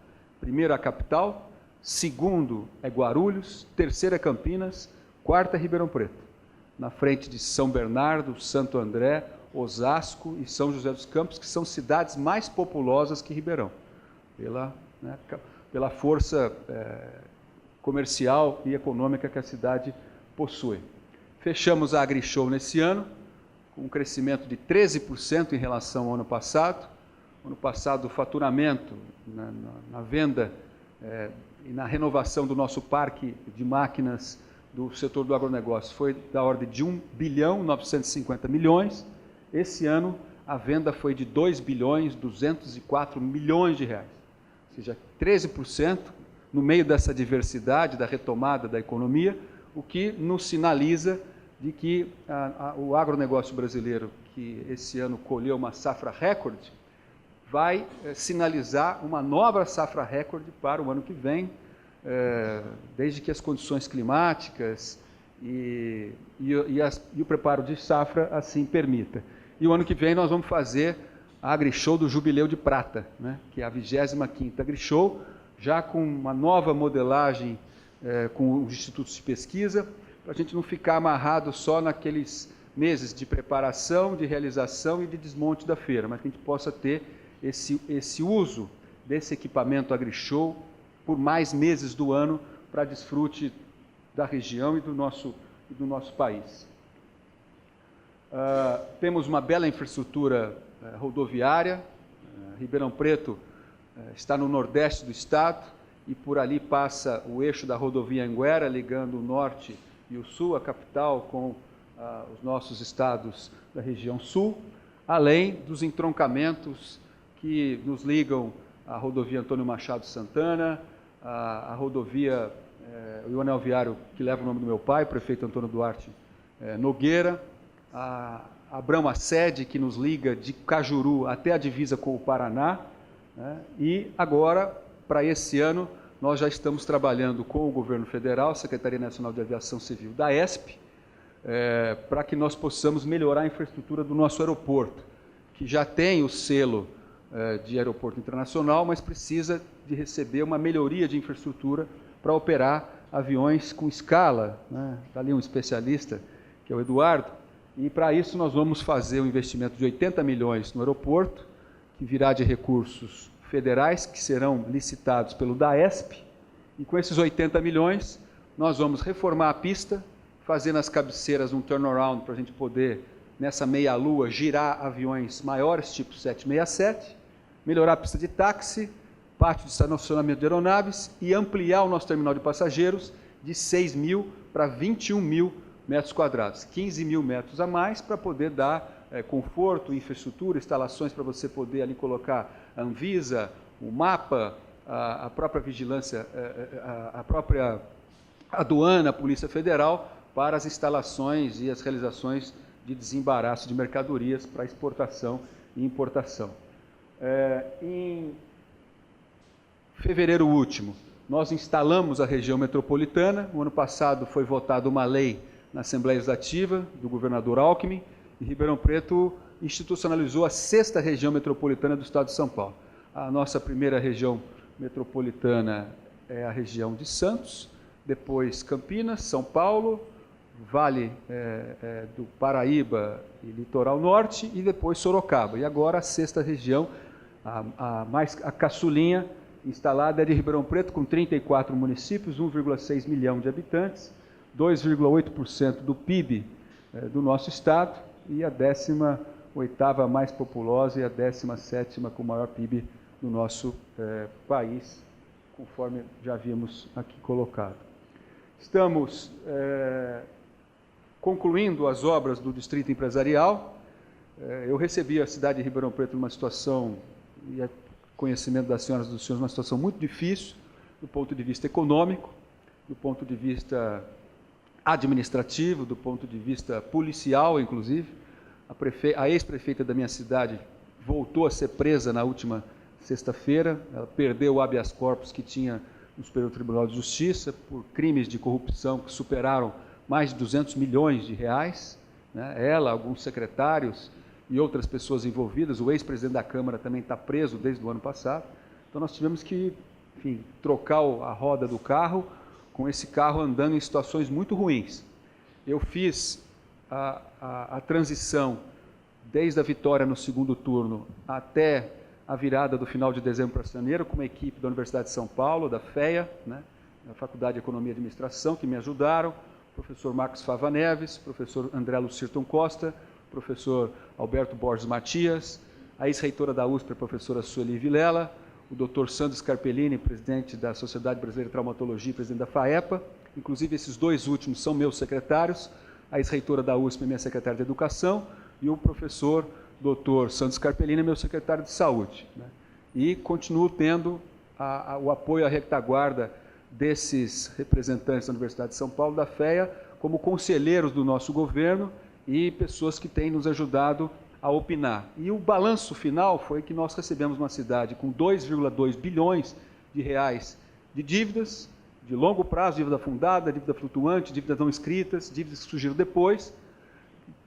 Primeiro a capital, segundo é Guarulhos, terceira é Campinas, 4ª é Ribeirão Preto, na frente de São Bernardo, Santo André, Osasco e São José dos Campos, que são cidades mais populosas que Ribeirão, pela força comercial e econômica que a cidade possui. Fechamos a AgriShow nesse ano, com um crescimento de 13% em relação ao ano passado. Ano passado, o faturamento na venda e na renovação do nosso parque de máquinas do setor do agronegócio foi da ordem de 1,950 bilhões. Esse ano, a venda foi de 2.204 bilhões de reais, ou seja, 13% no meio dessa diversidade, da retomada da economia, o que nos sinaliza de que o agronegócio brasileiro, que esse ano colheu uma safra recorde, vai sinalizar uma nova safra recorde para o ano que vem, desde que as condições climáticas e o preparo de safra assim permita. E o ano que vem nós vamos fazer a AgriShow do Jubileu de Prata, né, que é a 25ª AgriShow, já com uma nova modelagem com os institutos de pesquisa, para a gente não ficar amarrado só naqueles meses de preparação, de realização e de desmonte da feira, mas que a gente possa ter esse uso desse equipamento AgriShow por mais meses do ano para desfrute da região e do nosso país. Temos uma bela infraestrutura rodoviária. Ribeirão Preto está no nordeste do estado e por ali passa o eixo da rodovia Anguera, ligando o norte e o sul, a capital, com os nossos estados da região sul, além dos entroncamentos que nos ligam à rodovia Antônio Machado Santana, a rodovia, o anel viário que leva o nome do meu pai, prefeito Antônio Duarte Nogueira, a Brama Sede, que nos liga de Cajuru até a divisa com o Paraná, né? E agora, para esse ano, nós já estamos trabalhando com o governo federal, Secretaria Nacional de Aviação Civil da ESP, para que nós possamos melhorar a infraestrutura do nosso aeroporto, que já tem o selo de aeroporto internacional, mas precisa de receber uma melhoria de infraestrutura para operar aviões com escala, né? Está ali um especialista, que é o Eduardo, e para isso nós vamos fazer um investimento de 80 milhões no aeroporto, que virá de recursos federais, que serão licitados pelo DAESP, e com esses 80 milhões nós vamos reformar a pista, fazer nas cabeceiras um turnaround para a gente poder, nessa meia-lua, girar aviões maiores, tipo 767, melhorar a pista de táxi, pátio de estacionamento de aeronaves e ampliar o nosso terminal de passageiros de 6 mil para 21 mil metros quadrados, 15 mil metros a mais para poder dar conforto, infraestrutura, instalações para você poder ali colocar a Anvisa, o mapa, a própria vigilância, a própria aduana, a Polícia Federal, para as instalações e as realizações de desembaraço de mercadorias para exportação e importação. Em fevereiro último, nós instalamos a região metropolitana. O ano passado foi votada uma lei na Assembleia Legislativa do governador Alckmin, e Ribeirão Preto institucionalizou a 6ª região metropolitana do estado de São Paulo. A nossa primeira região metropolitana é a região de Santos, depois Campinas, São Paulo, Vale do Paraíba e Litoral Norte, e depois Sorocaba. E agora a 6ª região, a caçulinha, instalada é de Ribeirão Preto, com 34 municípios, 1,6 milhão de habitantes, 2,8% do PIB do nosso estado, e a 18ª mais populosa e a 17ª com o maior PIB do nosso país, conforme já havíamos aqui colocado. Estamos concluindo as obras do Distrito Empresarial. Eu recebi a cidade de Ribeirão Preto numa situação, e a conhecimento das senhoras e dos senhores, uma situação muito difícil, do ponto de vista econômico, do ponto de vista administrativo, do ponto de vista policial, inclusive. A ex-prefeita da minha cidade voltou a ser presa na última sexta-feira. Ela perdeu o habeas corpus que tinha no Superior Tribunal de Justiça por crimes de corrupção que superaram mais de 200 milhões de reais. Né? Ela, alguns secretários e outras pessoas envolvidas. O ex-presidente da Câmara também está preso desde o ano passado. Então nós tivemos que, enfim, trocar a roda do carro, com esse carro andando em situações muito ruins. Eu fiz a transição desde a vitória no segundo turno até a virada do final de dezembro para janeiro, com uma equipe da Universidade de São Paulo, da FEA, né, da Faculdade de Economia e Administração, que me ajudaram, professor Marcos Fava Neves, professor André Lucirton Costa, professor Alberto Borges Matias, a ex-reitora da USP, a professora Sueli Vilela, o doutor Sandro Scarpellini, presidente da Sociedade Brasileira de Traumatologia e presidente da FAEPA. Inclusive, esses dois últimos são meus secretários. A ex-reitora da USP é minha secretária de Educação, e o professor Dr. Santos Carpellini, meu secretário de Saúde, né? E continuo tendo o apoio à retaguarda desses representantes da Universidade de São Paulo, da FEA, como conselheiros do nosso governo e pessoas que têm nos ajudado a opinar. E o balanço final foi que nós recebemos uma cidade com 2,2 bilhões de reais de dívidas, de longo prazo, dívida fundada, dívida flutuante, dívidas não escritas, dívidas que surgiram depois,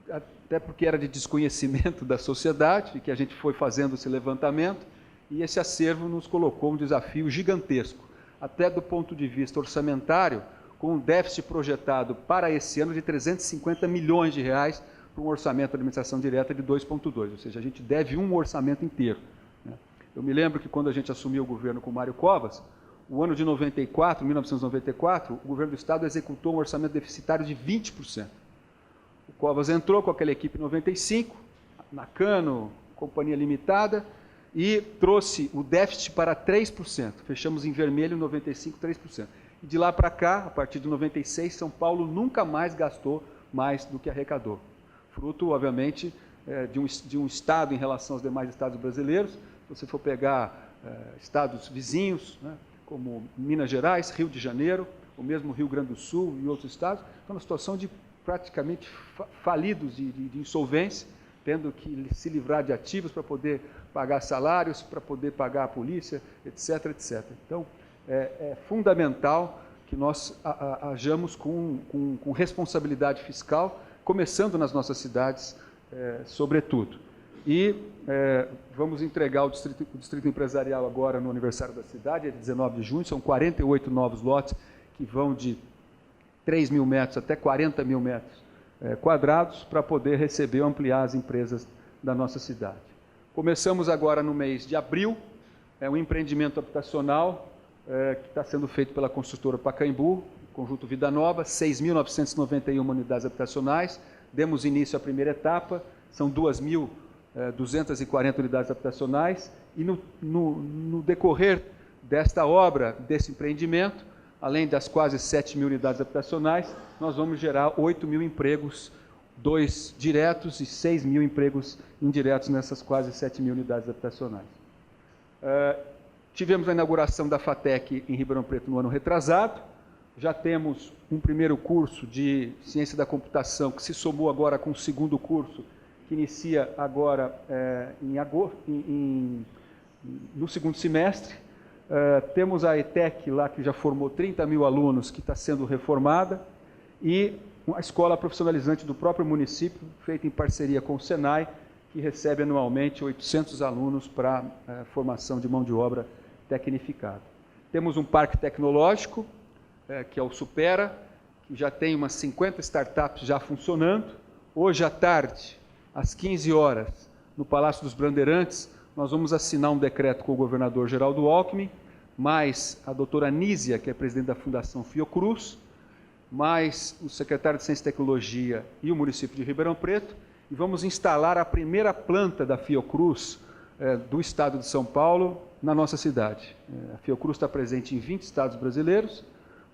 até porque era de desconhecimento da sociedade, e que a gente foi fazendo esse levantamento, e esse acervo nos colocou um desafio gigantesco, até do ponto de vista orçamentário, com um déficit projetado para esse ano de 350 milhões de reais, para um orçamento de administração direta de 2,2, ou seja, a gente deve um orçamento inteiro, né? Eu me lembro que quando a gente assumiu o governo com Mário Covas, o ano de 1994, o governo do Estado executou um orçamento deficitário de 20%. O Covas entrou com aquela equipe em 95, Nakano, Companhia Limitada, e trouxe o déficit para 3%. Fechamos em vermelho em 95, 3%. E de lá para cá, a partir de 96, São Paulo nunca mais gastou mais do que arrecadou. Fruto, obviamente, de um Estado em relação aos demais estados brasileiros. Se você for pegar estados vizinhos, né, como Minas Gerais, Rio de Janeiro, o mesmo Rio Grande do Sul e outros estados, estão numa situação de praticamente falidos de insolvência, tendo que se livrar de ativos para poder pagar salários, para poder pagar a polícia, etc., etc. Então, é fundamental que nós hajamos com responsabilidade fiscal, começando nas nossas cidades, sobretudo. E vamos entregar o distrito empresarial agora no aniversário da cidade, é 19 de junho, são 48 novos lotes que vão de 3 mil metros até 40 mil metros quadrados para poder receber ou ampliar as empresas da nossa cidade. Começamos agora no mês de abril, um empreendimento habitacional que está sendo feito pela construtora Pacaembu, Conjunto Vida Nova, 6.991 unidades habitacionais, demos início à primeira etapa, são 2.240 unidades habitacionais, e no decorrer desta obra, desse empreendimento, além das quase 7 mil unidades habitacionais, nós vamos gerar 8 mil empregos, 2 diretos e 6 mil empregos indiretos nessas quase 7 mil unidades habitacionais. Tivemos a inauguração da FATEC em Ribeirão Preto no ano retrasado, já temos um primeiro curso de Ciência da Computação, que se somou agora com o segundo curso, que inicia agora em agosto, no segundo semestre. Temos a ETEC lá, que já formou 30 mil alunos, que está sendo reformada, e a escola profissionalizante do próprio município, feita em parceria com o Senai, que recebe anualmente 800 alunos para formação de mão de obra tecnificada. Temos um parque tecnológico, que é o Supera, que já tem umas 50 startups já funcionando. Hoje à tarde, às 15 horas, no Palácio dos Bandeirantes, nós vamos assinar um decreto com o governador Geraldo Alckmin, mais a doutora Nízia, que é presidente da Fundação Fiocruz, mais o secretário de Ciência e Tecnologia e o município de Ribeirão Preto, e vamos instalar a primeira planta da Fiocruz do estado de São Paulo na nossa cidade. A Fiocruz está presente em 20 estados brasileiros,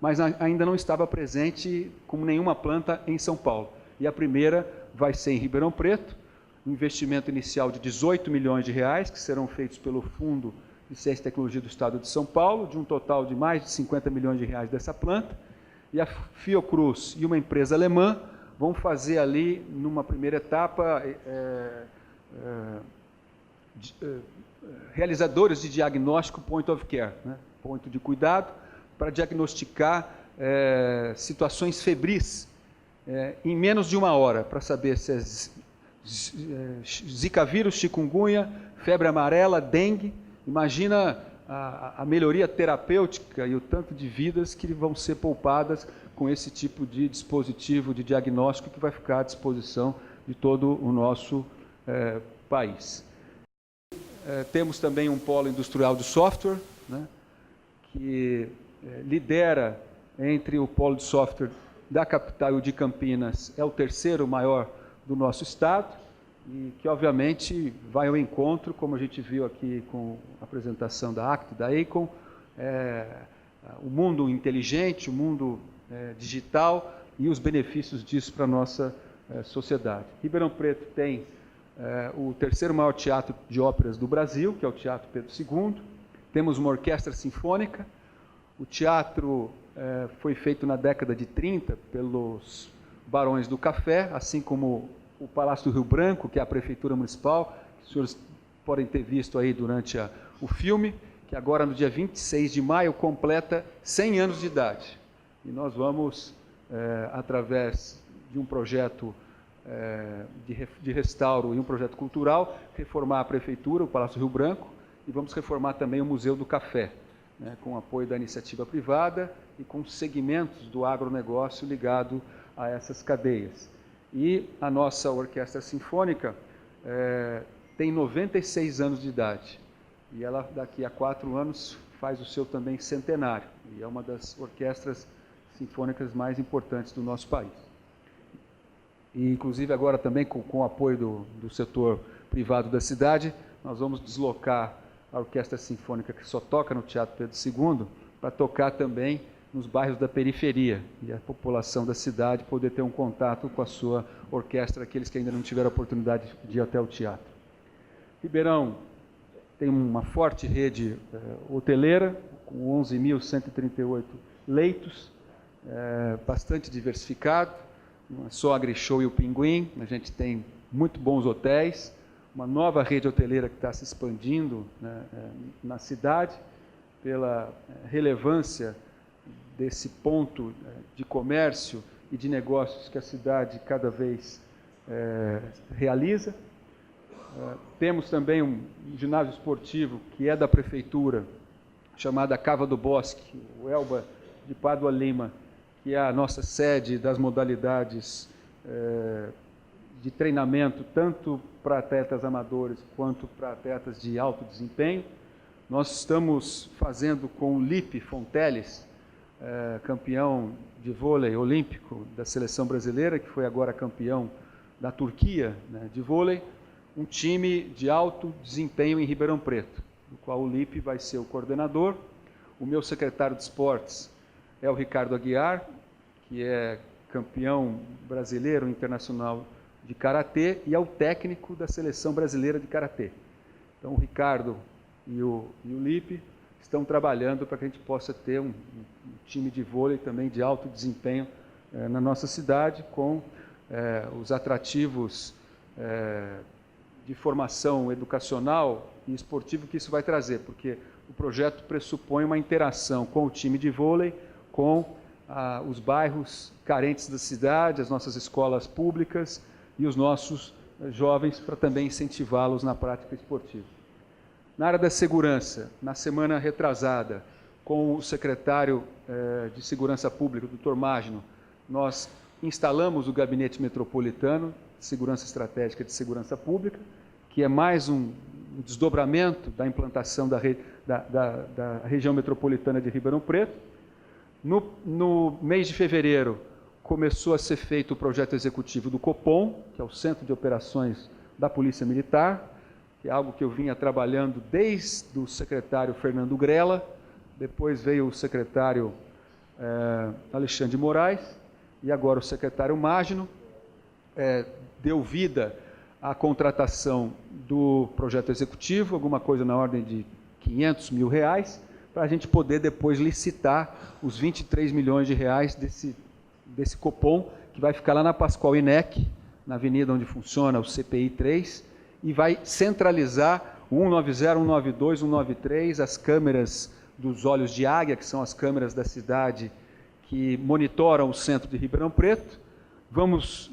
mas ainda não estava presente com nenhuma planta em São Paulo. E a primeira vai ser em Ribeirão Preto, um investimento inicial de 18 milhões de reais, que serão feitos pelo Fundo de Ciência e Tecnologia do Estado de São Paulo, de um total de mais de 50 milhões de reais dessa planta. E a Fiocruz e uma empresa alemã vão fazer ali, numa primeira etapa, realizadores de diagnóstico point of care, né? Ponto de cuidado, para diagnosticar situações febris em menos de 1 hora, para saber se é Zika vírus, chikungunya, febre amarela, dengue. Imagina a melhoria terapêutica e o tanto de vidas que vão ser poupadas com esse tipo de dispositivo de diagnóstico que vai ficar à disposição de todo o nosso país. Temos também um polo industrial de software, né, que lidera entre o polo de software da capital e o de Campinas, é o terceiro maior do nosso estado, e que obviamente vai ao encontro, como a gente viu aqui com a apresentação da ACT, da ACON, o mundo inteligente, o mundo digital e os benefícios disso para a nossa sociedade. Ribeirão Preto tem o terceiro maior teatro de óperas do Brasil, que é o Teatro Pedro II. Temos uma orquestra sinfônica. O teatro foi feito na década de 30 pelos Barões do Café, assim como o Palácio do Rio Branco, que é a Prefeitura Municipal, que os senhores podem ter visto aí durante o filme, que agora no dia 26 de maio completa 100 anos de idade. E nós vamos, através de um projeto de restauro e um projeto cultural, reformar a Prefeitura, o Palácio do Rio Branco, e vamos reformar também o Museu do Café, né, com o apoio da iniciativa privada e com segmentos do agronegócio ligado a essas cadeias. E a nossa Orquestra Sinfônica tem 96 anos de idade, e ela daqui a 4 anos faz o seu também centenário, e é uma das orquestras sinfônicas mais importantes do nosso país. E, inclusive, agora também com o apoio do setor privado da cidade, nós vamos deslocar a Orquestra Sinfônica, que só toca no Teatro Pedro II, para tocar também nos bairros da periferia, e a população da cidade poder ter um contato com a sua orquestra, aqueles que ainda não tiveram a oportunidade de ir até o teatro. Ribeirão tem uma forte rede hoteleira, com 11.138 leitos, bastante diversificado. Não é só a Grishow e o Pinguim, a gente tem muito bons hotéis, uma nova rede hoteleira que está se expandindo, né, na cidade, pela relevância desse ponto de comércio e de negócios que a cidade cada vez realiza. Temos também um ginásio esportivo que é da Prefeitura, chamada Cava do Bosque, o Elba de Pádua Lima, que é a nossa sede das modalidades de treinamento, tanto para atletas amadores quanto para atletas de alto desempenho. Nós estamos fazendo com o Lipe Fonteles, campeão de vôlei olímpico da seleção brasileira, que foi agora campeão da Turquia, né, de vôlei, um time de alto desempenho em Ribeirão Preto, do qual o Lipe vai ser o coordenador. O meu secretário de esportes é o Ricardo Aguiar, que é campeão brasileiro internacional de karatê e é o técnico da seleção brasileira de karatê. Então, o Ricardo e o Lipe estão trabalhando para que a gente possa ter um time de vôlei também de alto desempenho na nossa cidade, com os atrativos de formação educacional e esportivo que isso vai trazer, porque o projeto pressupõe uma interação com o time de vôlei, com os bairros carentes da cidade, as nossas escolas públicas e os nossos jovens, para também incentivá-los na prática esportiva. Na área da segurança, na semana retrasada, com o secretário de Segurança Pública, o Dr. Magno, nós instalamos o Gabinete Metropolitano de Segurança Estratégica de Segurança Pública, que é mais um desdobramento da implantação da região metropolitana de Ribeirão Preto. No mês de fevereiro, começou a ser feito o projeto executivo do Copom, que é o Centro de Operações da Polícia Militar, que é algo que eu vinha trabalhando desde o secretário Fernando Grella, depois veio o secretário Alexandre de Moraes, e agora o secretário Magno, deu vida à contratação do projeto executivo, alguma coisa na ordem de R$500 mil, para a gente poder depois licitar os 23 milhões de reais desse Copom, que vai ficar lá na Pascoal Inec, na avenida onde funciona o CPI 3, e vai centralizar o 190, 192, 193, as câmeras dos olhos de águia, que são as câmeras da cidade que monitoram o centro de Ribeirão Preto. Vamos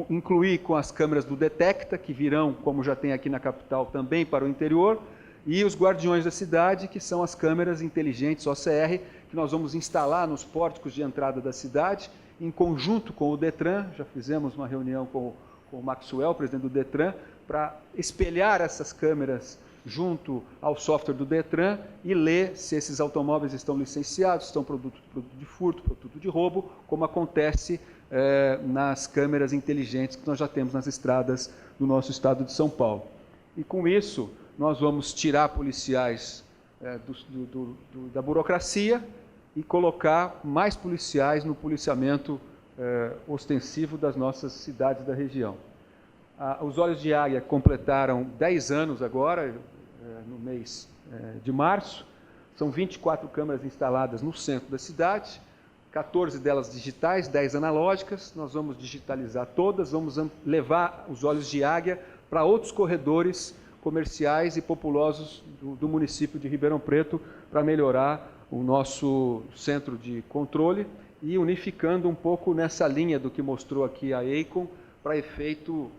incluir com as câmeras do Detecta, que virão, como já tem aqui na capital, também para o interior, e os guardiões da cidade, que são as câmeras inteligentes OCR, que nós vamos instalar nos pórticos de entrada da cidade, em conjunto com o Detran. Já fizemos uma reunião com o Maxwell, presidente do Detran, para espelhar essas câmeras junto ao software do Detran e ler se esses automóveis estão licenciados, estão produto de furto, produto de roubo, como acontece nas câmeras inteligentes que nós já temos nas estradas do nosso estado de São Paulo. E com isso, nós vamos tirar policiais da burocracia e colocar mais policiais no policiamento ostensivo das nossas cidades da região. Os Olhos de Águia completaram 10 anos agora, no mês de março. São 24 câmeras instaladas no centro da cidade, 14 delas digitais, 10 analógicas. Nós vamos digitalizar todas, vamos levar os Olhos de Águia para outros corredores comerciais e populosos do município de Ribeirão Preto, para melhorar o nosso centro de controle e unificando um pouco nessa linha do que mostrou aqui a Eikon, para efeito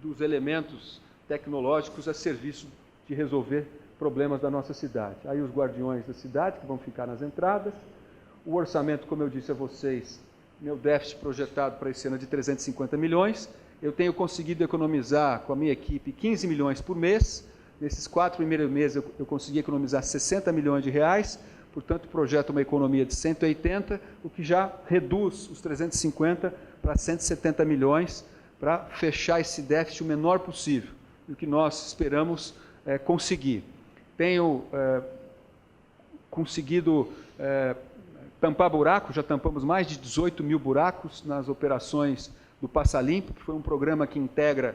dos elementos tecnológicos a serviço de resolver problemas da nossa cidade. Aí os guardiões da cidade, que vão ficar nas entradas. O orçamento, como eu disse a vocês, meu déficit projetado para esse ano é de 350 milhões. Eu tenho conseguido economizar com a minha equipe 15 milhões por mês. Nesses 4 primeiros meses eu consegui economizar 60 milhões de reais. Portanto, projeta uma economia de 180, o que já reduz os 350 para 170 milhões, para fechar esse déficit o menor possível, o que nós esperamos conseguir. Tenho conseguido tampar buraco, já tampamos mais de 18 mil buracos nas operações do Passa Limpo, que foi um programa que integra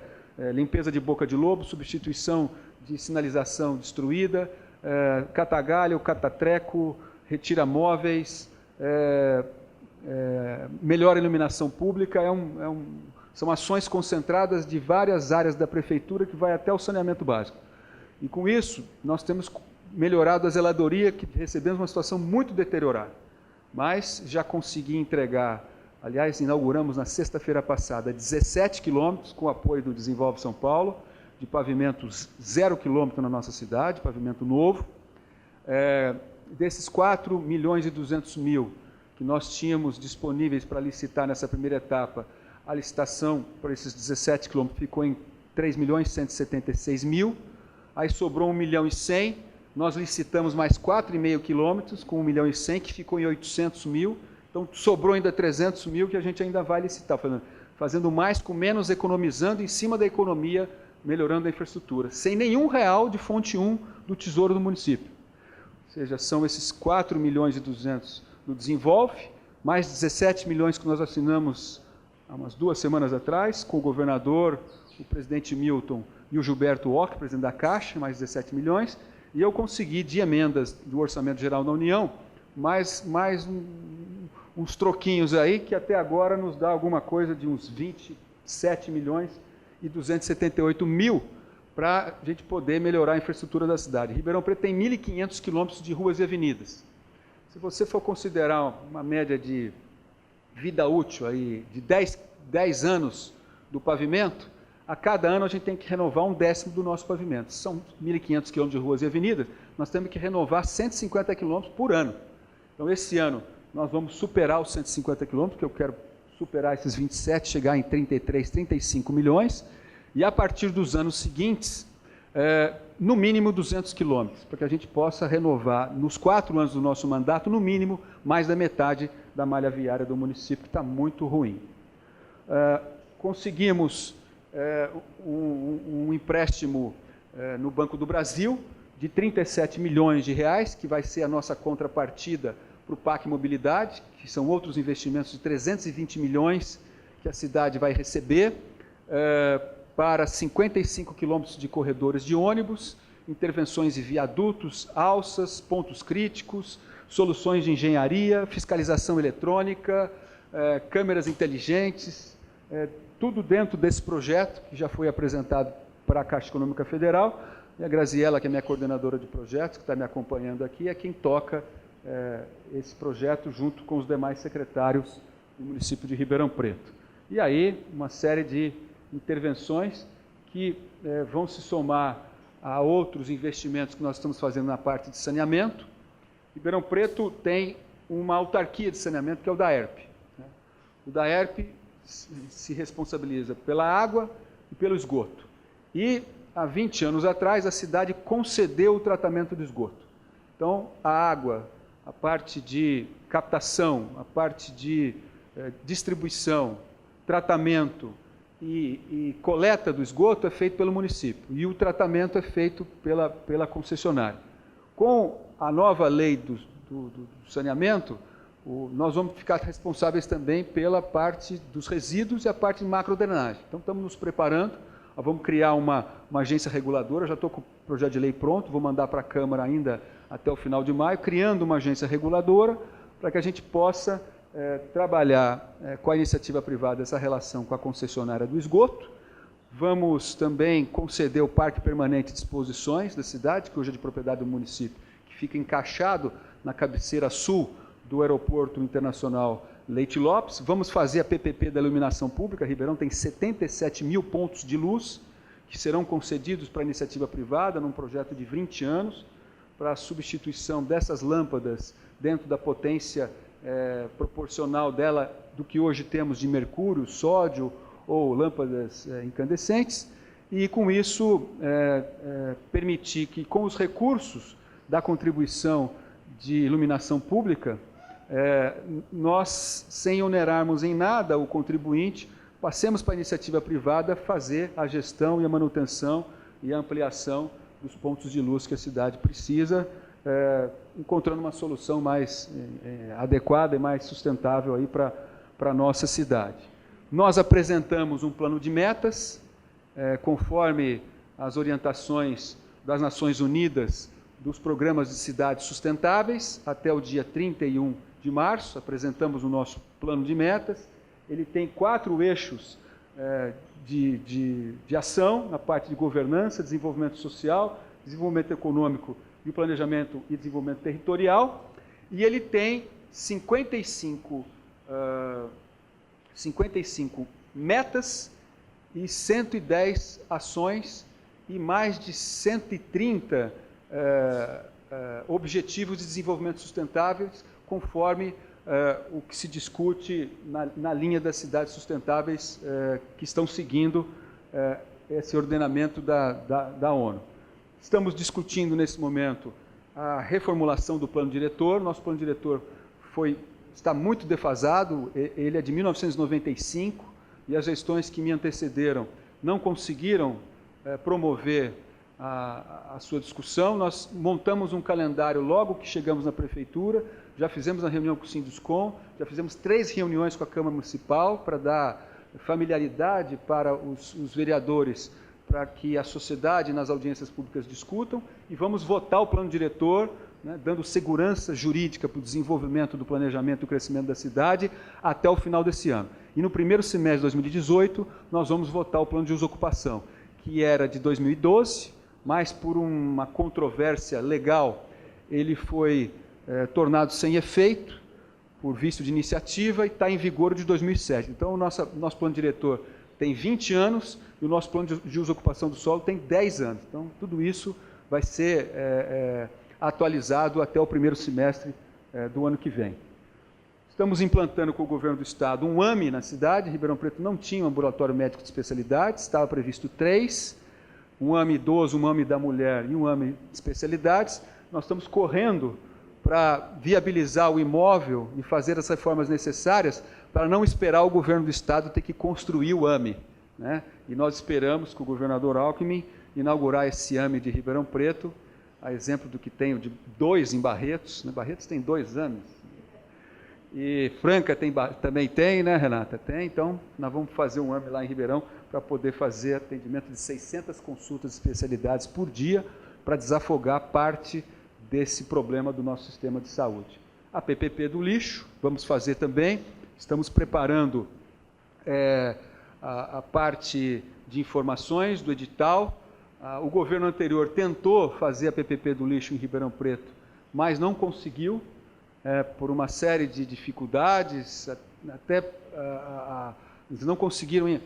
limpeza de boca de lobo, substituição de sinalização destruída, cata-galho, cata-treco, retira móveis, melhor iluminação pública. São ações concentradas de várias áreas da prefeitura que vai até o saneamento básico. E com isso, nós temos melhorado a zeladoria, que recebemos uma situação muito deteriorada. Mas já consegui entregar, aliás, inauguramos na sexta-feira passada 17 quilômetros com o apoio do Desenvolve São Paulo, de pavimentos 0 quilômetro na nossa cidade, pavimento novo. Desses 4 milhões e 200 mil que nós tínhamos disponíveis para licitar nessa primeira etapa, a licitação para esses 17 quilômetros ficou em 3 milhões e 176 mil. Aí sobrou 1 milhão e 100, nós licitamos mais 4,5 quilômetros com 1 milhão e 100, que ficou em 800 mil. Então sobrou ainda 300 mil que a gente ainda vai licitar, fazendo mais com menos, economizando em cima da economia, melhorando a infraestrutura, sem nenhum real de fonte 1 do Tesouro do município. Ou seja, são esses 4 milhões e 200 do Desenvolve, mais 17 milhões que nós assinamos há umas 2 semanas atrás, com o governador, o presidente Milton e o Gilberto Ock, presidente da Caixa, mais 17 milhões, e eu consegui, de emendas do Orçamento Geral da União, mais uns troquinhos aí, que até agora nos dá alguma coisa de uns 27 milhões e 278 mil, para a gente poder melhorar a infraestrutura da cidade. Ribeirão Preto tem 1.500 quilômetros de ruas e avenidas. Se você for considerar uma média de vida útil aí de 10 anos do pavimento, a cada ano a gente tem que renovar 1/10 do nosso pavimento. São 1.500 quilômetros de ruas e avenidas, nós temos que renovar 150 quilômetros por ano. Então, esse ano, nós vamos superar os 150 quilômetros, porque eu quero superar esses 27, chegar em 33, 35 milhões, e a partir dos anos seguintes, no mínimo 200 quilômetros, para que a gente possa renovar, nos 4 anos do nosso mandato, no mínimo, mais da metade da malha viária do município, que está muito ruim. Conseguimos um empréstimo no Banco do Brasil de 37 milhões de reais, que vai ser a nossa contrapartida para o PAC Mobilidade, que são outros investimentos de 320 milhões que a cidade vai receber, para 55 quilômetros de corredores de ônibus, intervenções de viadutos, alças, pontos críticos, soluções de engenharia, fiscalização eletrônica, câmeras inteligentes, tudo dentro desse projeto que já foi apresentado para a Caixa Econômica Federal. E a Graziela, que é minha coordenadora de projetos, que está me acompanhando aqui, é quem toca esse projeto junto com os demais secretários do município de Ribeirão Preto. E aí, uma série de intervenções que vão se somar a outros investimentos que nós estamos fazendo na parte de saneamento. Ribeirão Preto tem uma autarquia de saneamento, que é o DAERP. O DAERP se responsabiliza pela água e pelo esgoto. E, há 20 anos atrás, a cidade concedeu o tratamento do esgoto. Então, a água, a parte de captação, a parte de distribuição, tratamento e coleta do esgoto é feito pelo município, e o tratamento é feito pela concessionária. Com a nova lei do saneamento, nós vamos ficar responsáveis também pela parte dos resíduos e a parte de macrodrenagem. Então, estamos nos preparando. vamos criar uma agência reguladora, já estou com o projeto de lei pronto, vou mandar para a Câmara ainda até o final de maio, criando uma agência reguladora para que a gente possa trabalhar com a iniciativa privada essa relação com a concessionária do esgoto. Vamos também conceder o Parque Permanente de Exposições da cidade, que hoje é de propriedade do município, que fica encaixado na cabeceira sul do Aeroporto Internacional Leite Lopes. Vamos fazer a PPP da iluminação pública. Ribeirão tem 77 mil pontos de luz que serão concedidos para a iniciativa privada num projeto de 20 anos para a substituição dessas lâmpadas dentro da potência proporcional dela do que hoje temos de mercúrio, sódio ou lâmpadas incandescentes, e com isso permitir que com os recursos da contribuição de iluminação pública, nós, sem onerarmos em nada o contribuinte, passemos para a iniciativa privada fazer a gestão e a manutenção e a ampliação dos pontos de luz que a cidade precisa, encontrando uma solução mais adequada e mais sustentável aí para a nossa cidade. Nós apresentamos um plano de metas, conforme as orientações das Nações Unidas dos programas de cidades sustentáveis, até o dia 31 de março, apresentamos o nosso plano de metas. Ele tem 4 eixos de ação, na parte de governança, desenvolvimento social, desenvolvimento econômico e o planejamento e desenvolvimento territorial, e ele tem 55 metas e 110 ações e mais de 130 objetivos de desenvolvimento sustentáveis, conforme o que se discute na linha das cidades sustentáveis que estão seguindo esse ordenamento da ONU. Estamos discutindo, nesse momento, a reformulação do plano diretor. Nosso plano diretor está muito defasado, ele é de 1995, e as gestões que me antecederam não conseguiram promover a sua discussão. Nós montamos um calendário logo que chegamos na Prefeitura, já fizemos uma reunião com o Sinduscom, já fizemos 3 reuniões com a Câmara Municipal para dar familiaridade para os vereadores, para que a sociedade nas audiências públicas discutam, e vamos votar o plano diretor, dando segurança jurídica para o desenvolvimento do planejamento e do crescimento da cidade até o final desse ano. E no primeiro semestre de 2018, nós vamos votar o plano de uso e ocupação, que era de 2012, mas por uma controvérsia legal, ele foi tornado sem efeito, por vício de iniciativa, e está em vigor de 2007. Então, o nosso plano diretor tem 20 anos, e o nosso plano de uso e ocupação do solo tem 10 anos. Então, tudo isso vai ser atualizado até o primeiro semestre do ano que vem. Estamos implantando com o governo do estado um AME na cidade. Ribeirão Preto não tinha um ambulatório médico de especialidades, estava previsto 3, um AME idoso, um AME da mulher e um AME de especialidades. Nós estamos correndo para viabilizar o imóvel e fazer as reformas necessárias para não esperar o governo do estado ter que construir o AME, E nós esperamos com o governador Alckmin inaugurar esse AME de Ribeirão Preto, a exemplo do que tem de 2 em Barretos, Barretos tem 2 AMEs, e Franca também tem, Renata? Tem, então nós vamos fazer um AME lá em Ribeirão para poder fazer atendimento de 600 consultas de especialidades por dia, para desafogar parte desse problema do nosso sistema de saúde. A PPP do lixo, vamos fazer também, estamos preparando a parte de informações do edital. O governo anterior tentou fazer a PPP do lixo em Ribeirão Preto, mas não conseguiu, por uma série de dificuldades, até eles não conseguiram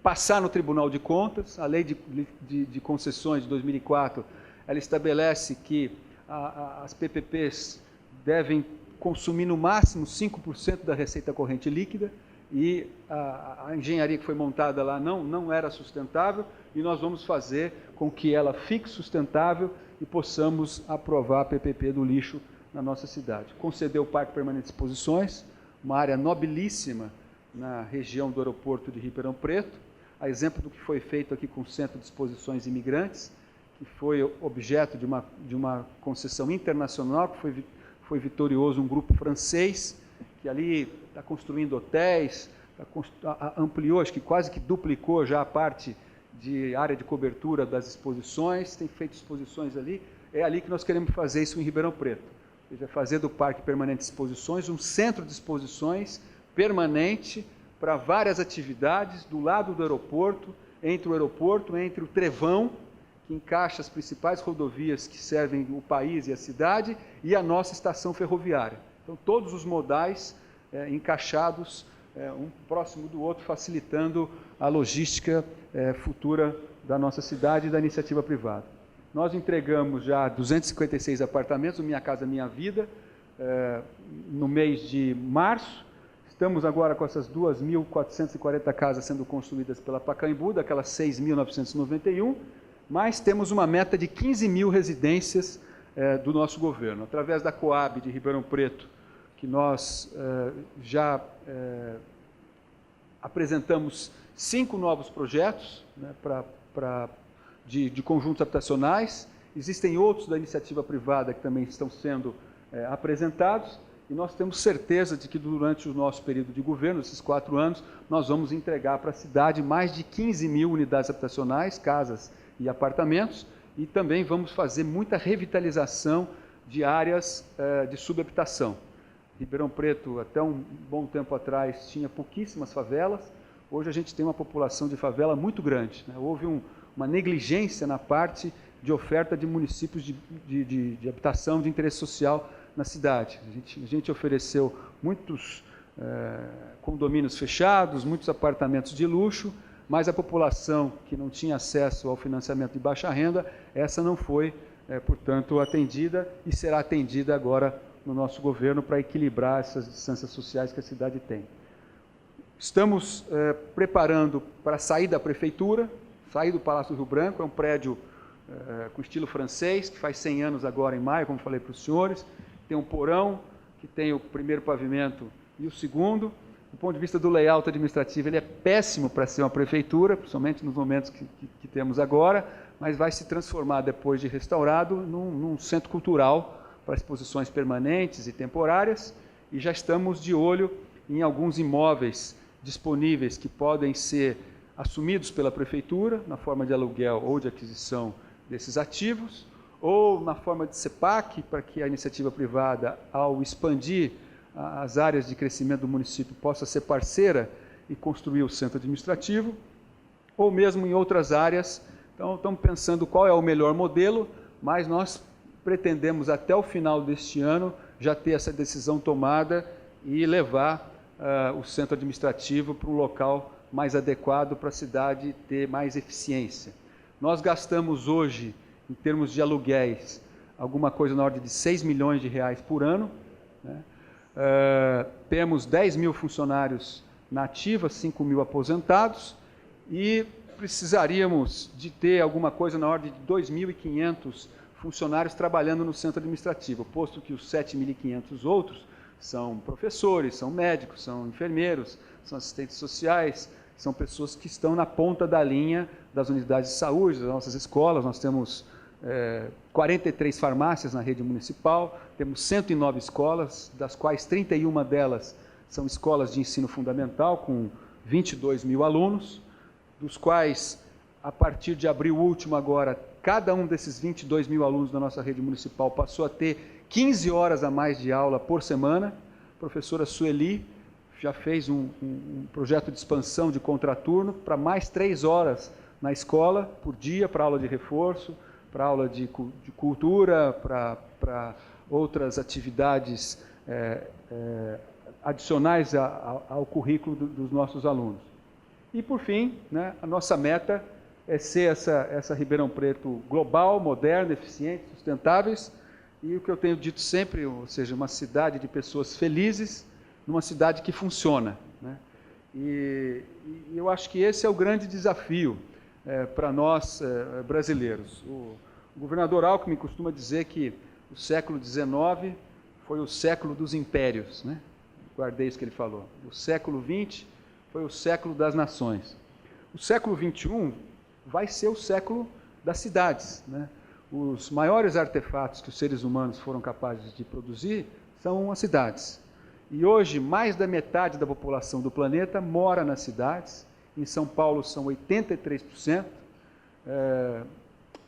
passar no Tribunal de Contas. A lei de concessões de 2004, ela estabelece que as PPPs devem consumir no máximo 5% da receita corrente líquida, e a engenharia que foi montada lá não era sustentável, e nós vamos fazer com que ela fique sustentável e possamos aprovar a PPP do lixo na nossa cidade. Concedeu o Parque Permanente de Exposições, uma área nobilíssima na região do aeroporto de Ribeirão Preto, a exemplo do que foi feito aqui com o Centro de Exposições Imigrantes, que foi objeto de uma concessão internacional, que foi vitorioso um grupo francês, que ali está construindo hotéis, ampliou, acho que quase que duplicou já a parte de área de cobertura das exposições, tem feito exposições ali, é ali que nós queremos fazer isso em Ribeirão Preto. Ou seja, fazer do Parque Permanente de Exposições um centro de exposições permanente para várias atividades do lado do aeroporto, entre o Trevão, que encaixa as principais rodovias que servem o país e a cidade, e a nossa estação ferroviária. Então, todos os modais encaixados, um próximo do outro, facilitando a logística futura da nossa cidade e da iniciativa privada. Nós entregamos já 256 apartamentos, o Minha Casa Minha Vida, no mês de março. Estamos agora com essas 2.440 casas sendo construídas pela Pacaembu, daquelas 6.991, mas temos uma meta de 15 mil residências do nosso governo. Através da Coab de Ribeirão Preto, que nós já apresentamos 5 novos projetos, né, de conjuntos habitacionais. Existem outros da iniciativa privada que também estão sendo apresentados, e nós temos certeza de que durante o nosso período de governo, esses 4 anos, nós vamos entregar para a cidade mais de 15 mil unidades habitacionais, casas e apartamentos, e também vamos fazer muita revitalização de áreas de subhabitação. Ribeirão Preto, até um bom tempo atrás, tinha pouquíssimas favelas. Hoje a gente tem uma população de favela muito grande, né? Houve uma negligência na parte de oferta de municípios de habitação de interesse social na cidade. A gente ofereceu muitos condomínios fechados, muitos apartamentos de luxo, mas a população que não tinha acesso ao financiamento de baixa renda, essa não foi, portanto, atendida e será atendida agora no nosso governo para equilibrar essas distâncias sociais que a cidade tem. Estamos preparando para sair da prefeitura, sair do Palácio do Rio Branco, é um prédio com estilo francês, que faz 100 anos agora em maio, como falei para os senhores. Tem um porão, que tem o primeiro pavimento e o segundo. Do ponto de vista do layout administrativo, ele é péssimo para ser uma prefeitura, principalmente nos momentos que temos agora, mas vai se transformar, depois de restaurado, num centro cultural para exposições permanentes e temporárias, e já estamos de olho em alguns imóveis disponíveis que podem ser assumidos pela prefeitura, na forma de aluguel ou de aquisição desses ativos, ou na forma de CEPAC, para que a iniciativa privada, ao expandir as áreas de crescimento do município, possa ser parceira e construir o centro administrativo, ou mesmo em outras áreas. Então, estamos pensando qual é o melhor modelo, mas nós pretendemos, até o final deste ano, já ter essa decisão tomada e levar o centro administrativo para um local mais adequado para a cidade ter mais eficiência. Nós gastamos hoje, em termos de aluguéis, alguma coisa na ordem de 6 milhões de reais por ano, né? Temos 10 mil funcionários na ativa, 5 mil aposentados, e precisaríamos de ter alguma coisa na ordem de 2.500 funcionários trabalhando no centro administrativo, posto que os 7.500 outros são professores, são médicos, são enfermeiros, são assistentes sociais, são pessoas que estão na ponta da linha das unidades de saúde, das nossas escolas. Nós temos 43 farmácias na rede municipal, temos 109 escolas, das quais 31 delas são escolas de ensino fundamental, com 22 mil alunos, dos quais, a partir de abril último agora, cada um desses 22 mil alunos da nossa rede municipal passou a ter 15 horas a mais de aula por semana. A professora Sueli já fez um projeto de expansão de contraturno para mais 3 horas na escola por dia, para aula de reforço, para aula de cultura, para outras atividades adicionais ao currículo dos nossos alunos. E, por fim, né, a nossa meta é ser essa Ribeirão Preto global, moderna, eficiente, sustentáveis, e o que eu tenho dito sempre, ou seja, uma cidade de pessoas felizes, numa cidade que funciona, né? E eu acho que esse é o grande desafio para nós brasileiros. O governador Alckmin costuma dizer que o século XIX foi o século dos impérios, né? Guardei isso que ele falou. O século XX foi o século das nações. O século XXI vai ser o século das cidades, né? Os maiores artefatos que os seres humanos foram capazes de produzir são as cidades. E hoje, mais da metade da população do planeta mora nas cidades. Em São Paulo são 83%.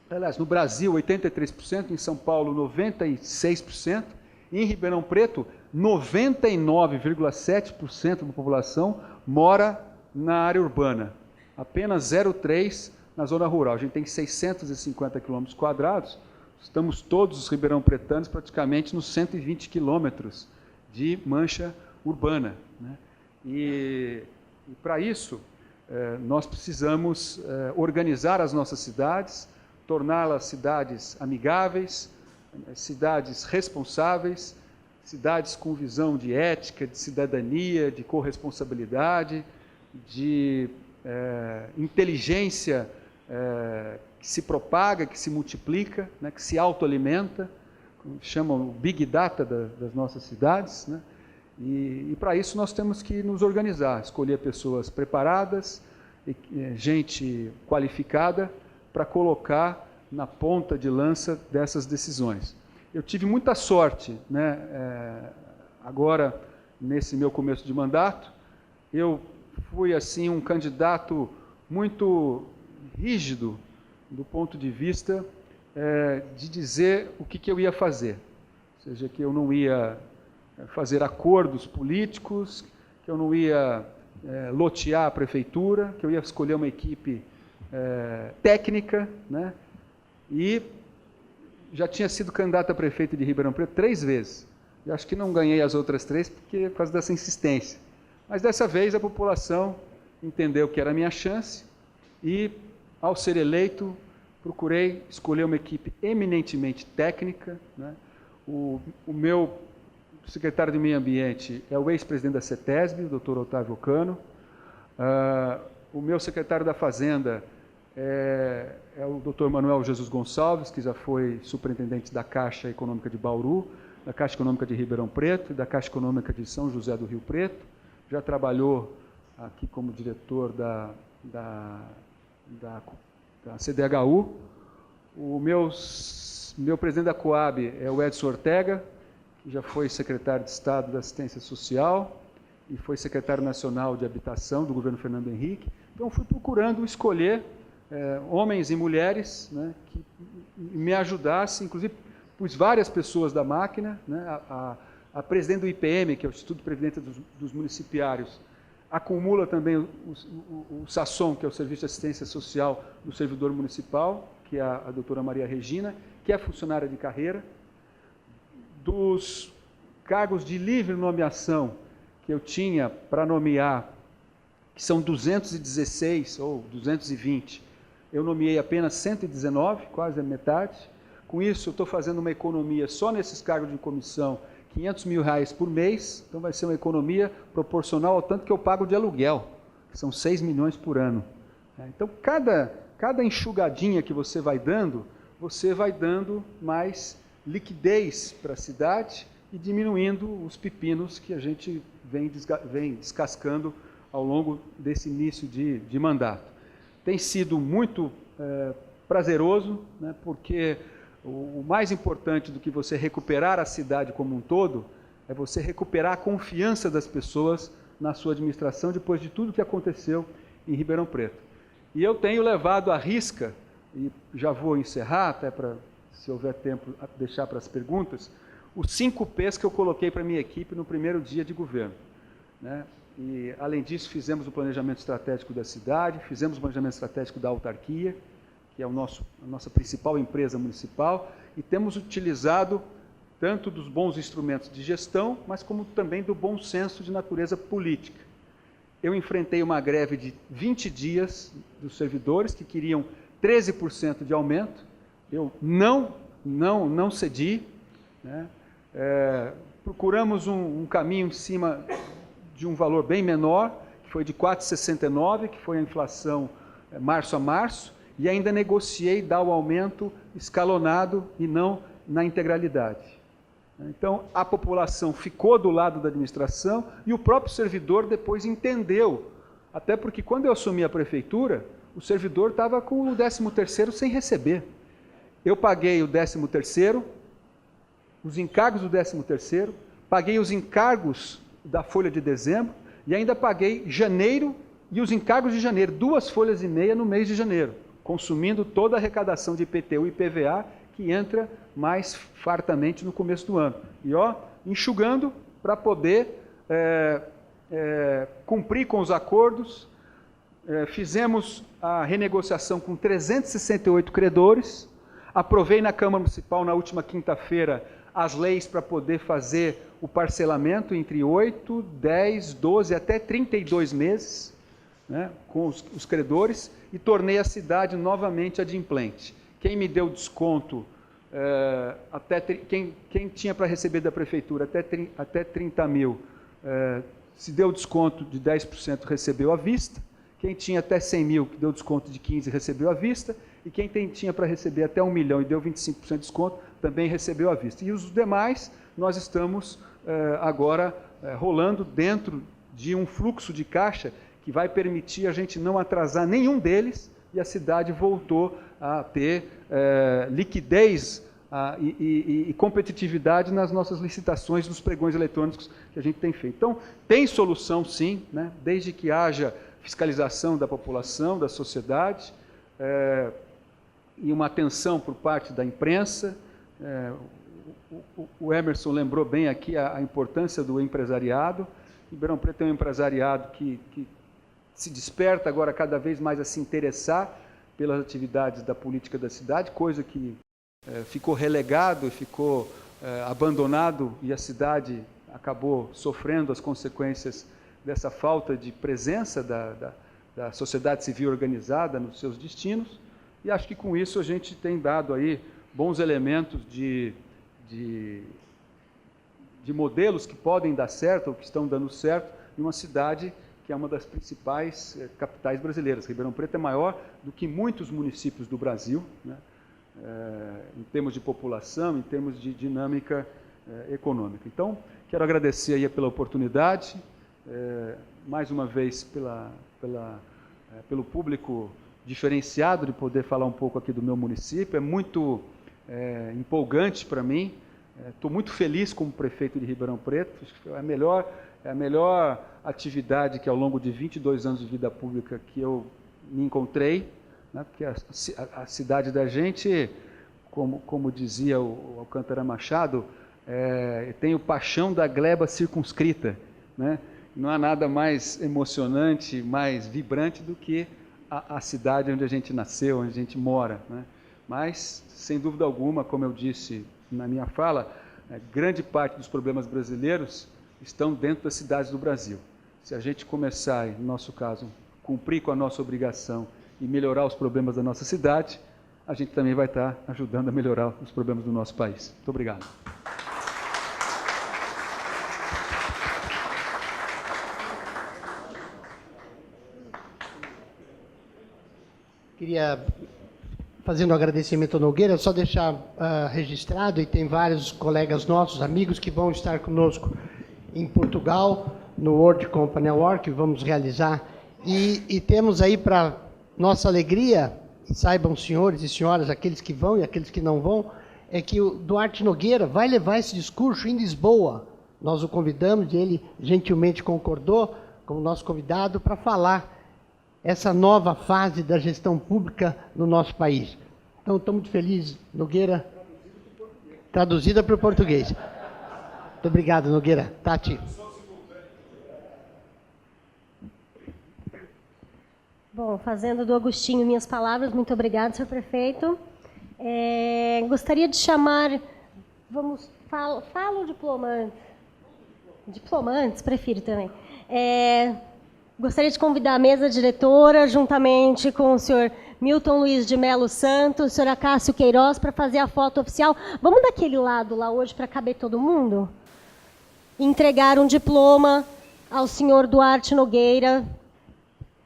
Aliás, no Brasil, 83%. Em São Paulo, 96%. E em Ribeirão Preto, 99,7% da população mora na área urbana. Apenas 0,3% na zona rural. A gente tem 650 quilômetros quadrados. Estamos todos os ribeirão-pretanos praticamente nos 120 quilômetros de mancha urbana, né? E para isso, nós precisamos organizar as nossas cidades, torná-las cidades amigáveis, cidades responsáveis, cidades com visão de ética, de cidadania, de corresponsabilidade, de inteligência que se propaga, que se multiplica, né, que se autoalimenta, chamam o Big Data das nossas cidades, né? E para isso nós temos que nos organizar, escolher pessoas preparadas, gente qualificada, para colocar na ponta de lança dessas decisões. Eu tive muita sorte, né? Agora, nesse meu começo de mandato, eu fui assim um candidato muito rígido do ponto de vista de dizer o que eu ia fazer. Ou seja, que eu não ia fazer acordos políticos, que eu não ia lotear a prefeitura, que eu ia escolher uma equipe técnica, né? E já tinha sido candidato a prefeito de Ribeirão Preto 3 vezes. Eu acho que não ganhei as outras 3 por causa dessa insistência. Mas dessa vez a população entendeu que era a minha chance e, ao ser eleito, procurei escolher uma equipe eminentemente técnica, né? O meu secretário de Meio Ambiente é o ex-presidente da CETESB, o Dr. Otávio Cano. O meu secretário da Fazenda é o Dr. Manuel Jesus Gonçalves, que já foi superintendente da Caixa Econômica de Bauru, da Caixa Econômica de Ribeirão Preto e da Caixa Econômica de São José do Rio Preto. Já trabalhou aqui como diretor da CDHU. O meu presidente da Coab é o Edson Ortega, que já foi secretário de Estado da Assistência Social e foi secretário nacional de Habitação do governo Fernando Henrique. Então, fui procurando escolher homens e mulheres, né, que me ajudassem, inclusive pus várias pessoas da máquina, né, a presidente do IPM, que é o Instituto de Previdência dos Municipários, acumula também o SASSOM, que é o Serviço de Assistência Social do Servidor Municipal, que é a doutora Maria Regina, que é funcionária de carreira. Dos cargos de livre nomeação que eu tinha para nomear, que são 216 ou 220, eu nomeei apenas 119, quase a metade. Com isso, eu estou fazendo uma economia só nesses cargos de comissão, R$500 mil por mês, então vai ser uma economia proporcional ao tanto que eu pago de aluguel, que são 6 milhões por ano. Então, cada enxugadinha que você vai dando mais liquidez para a cidade e diminuindo os pepinos que a gente vem descascando ao longo desse início de mandato. Tem sido muito prazeroso, né, porque o mais importante do que você recuperar a cidade como um todo é você recuperar a confiança das pessoas na sua administração depois de tudo que aconteceu em Ribeirão Preto. E eu tenho levado à risca, e já vou encerrar, até para, se houver tempo, deixar para as perguntas, os 5 P's que eu coloquei para a minha equipe no primeiro dia de governo, né? E, além disso, fizemos o planejamento estratégico da cidade, fizemos o planejamento estratégico da autarquia, que é a nossa principal empresa municipal, e temos utilizado tanto dos bons instrumentos de gestão, mas como também do bom senso de natureza política. Eu enfrentei uma greve de 20 dias dos servidores que queriam 13% de aumento. Eu não cedi, né? Procuramos um caminho em cima de um valor bem menor, que foi de 4,69, que foi a inflação março a março, e ainda negociei dar o aumento escalonado e não na integralidade. Então, a população ficou do lado da administração e o próprio servidor depois entendeu, até porque quando eu assumi a prefeitura, o servidor estava com o 13º sem receber. Eu paguei o 13º, os encargos do 13º, paguei os encargos da folha de dezembro e ainda paguei janeiro e os encargos de janeiro, 2,5 folhas no mês de janeiro, consumindo toda a arrecadação de IPTU e IPVA que entra mais fartamente no começo do ano. E enxugando para poder cumprir com os acordos. Fizemos a renegociação com 368 credores, aprovei na Câmara Municipal na última quinta-feira as leis para poder fazer o parcelamento entre 8, 10, 12 até 32 meses, né, com os credores, e tornei a cidade novamente adimplente. Quem me deu desconto, quem tinha para receber da Prefeitura até 30 mil, se deu desconto de 10%, recebeu à vista. Quem tinha até 100 mil, que deu desconto de 15%, recebeu à vista. E quem tinha para receber até 1 milhão e deu 25% de desconto, também recebeu à vista. E os demais, nós estamos agora rolando dentro de um fluxo de caixa que vai permitir a gente não atrasar nenhum deles, e a cidade voltou a ter liquidez e competitividade nas nossas licitações dos pregões eletrônicos que a gente tem feito. Então, tem solução sim, né? Desde que haja fiscalização da população, da sociedade, e uma atenção por parte da imprensa. O Emerson lembrou bem aqui a importância do empresariado. Ribeirão Preto é um empresariado que se desperta agora cada vez mais a se interessar pelas atividades da política da cidade, coisa que ficou relegado e ficou abandonado, e a cidade acabou sofrendo as consequências dessa falta de presença da sociedade civil organizada nos seus destinos, e acho que com isso a gente tem dado aí bons elementos de modelos que podem dar certo, ou que estão dando certo, em uma cidade que é uma das principais capitais brasileiras. Ribeirão Preto é maior do que muitos municípios do Brasil, né? Em termos de população, em termos de dinâmica econômica. Então, quero agradecer aí pela oportunidade, mais uma vez pelo público diferenciado de poder falar um pouco aqui do meu município. É muito empolgante para mim. Estou muito feliz como prefeito de Ribeirão Preto. Acho que é a melhor atividade que ao longo de 22 anos de vida pública que eu me encontrei, né? Porque a cidade da gente, como dizia o Alcântara Machado, tem o paixão da gleba circunscrita, né? Não há nada mais emocionante, mais vibrante do que a cidade onde a gente nasceu, onde a gente mora, né? Mas, sem dúvida alguma, como eu disse na minha fala, grande parte dos problemas brasileiros estão dentro das cidades do Brasil. Se a gente começar, no nosso caso, cumprir com a nossa obrigação e melhorar os problemas da nossa cidade, a gente também vai estar ajudando a melhorar os problemas do nosso país. Muito obrigado. Queria, fazendo um agradecimento ao Nogueira, só deixar registrado, e tem vários colegas nossos, amigos, que vão estar conosco em Portugal, no World Company Award, que vamos realizar. E temos aí, para nossa alegria, e saibam senhores e senhoras, aqueles que vão e aqueles que não vão, é que o Duarte Nogueira vai levar esse discurso em Lisboa. Nós o convidamos e ele gentilmente concordou como nosso convidado para falar essa nova fase da gestão pública no nosso país. Então, estou muito feliz, Nogueira. Traduzida para o português. Muito obrigado, Nogueira. Tati. Bom, fazendo do Agostinho minhas palavras, muito obrigado, senhor prefeito. Gostaria de chamar, falo diplomantes, prefiro também. Gostaria de convidar a mesa diretora, juntamente com o senhor Milton Luiz de Melo Santos, o senhor Acácio Queiroz, para fazer a foto oficial. Vamos daquele lado lá hoje para caber todo mundo? Entregar um diploma ao senhor Duarte Nogueira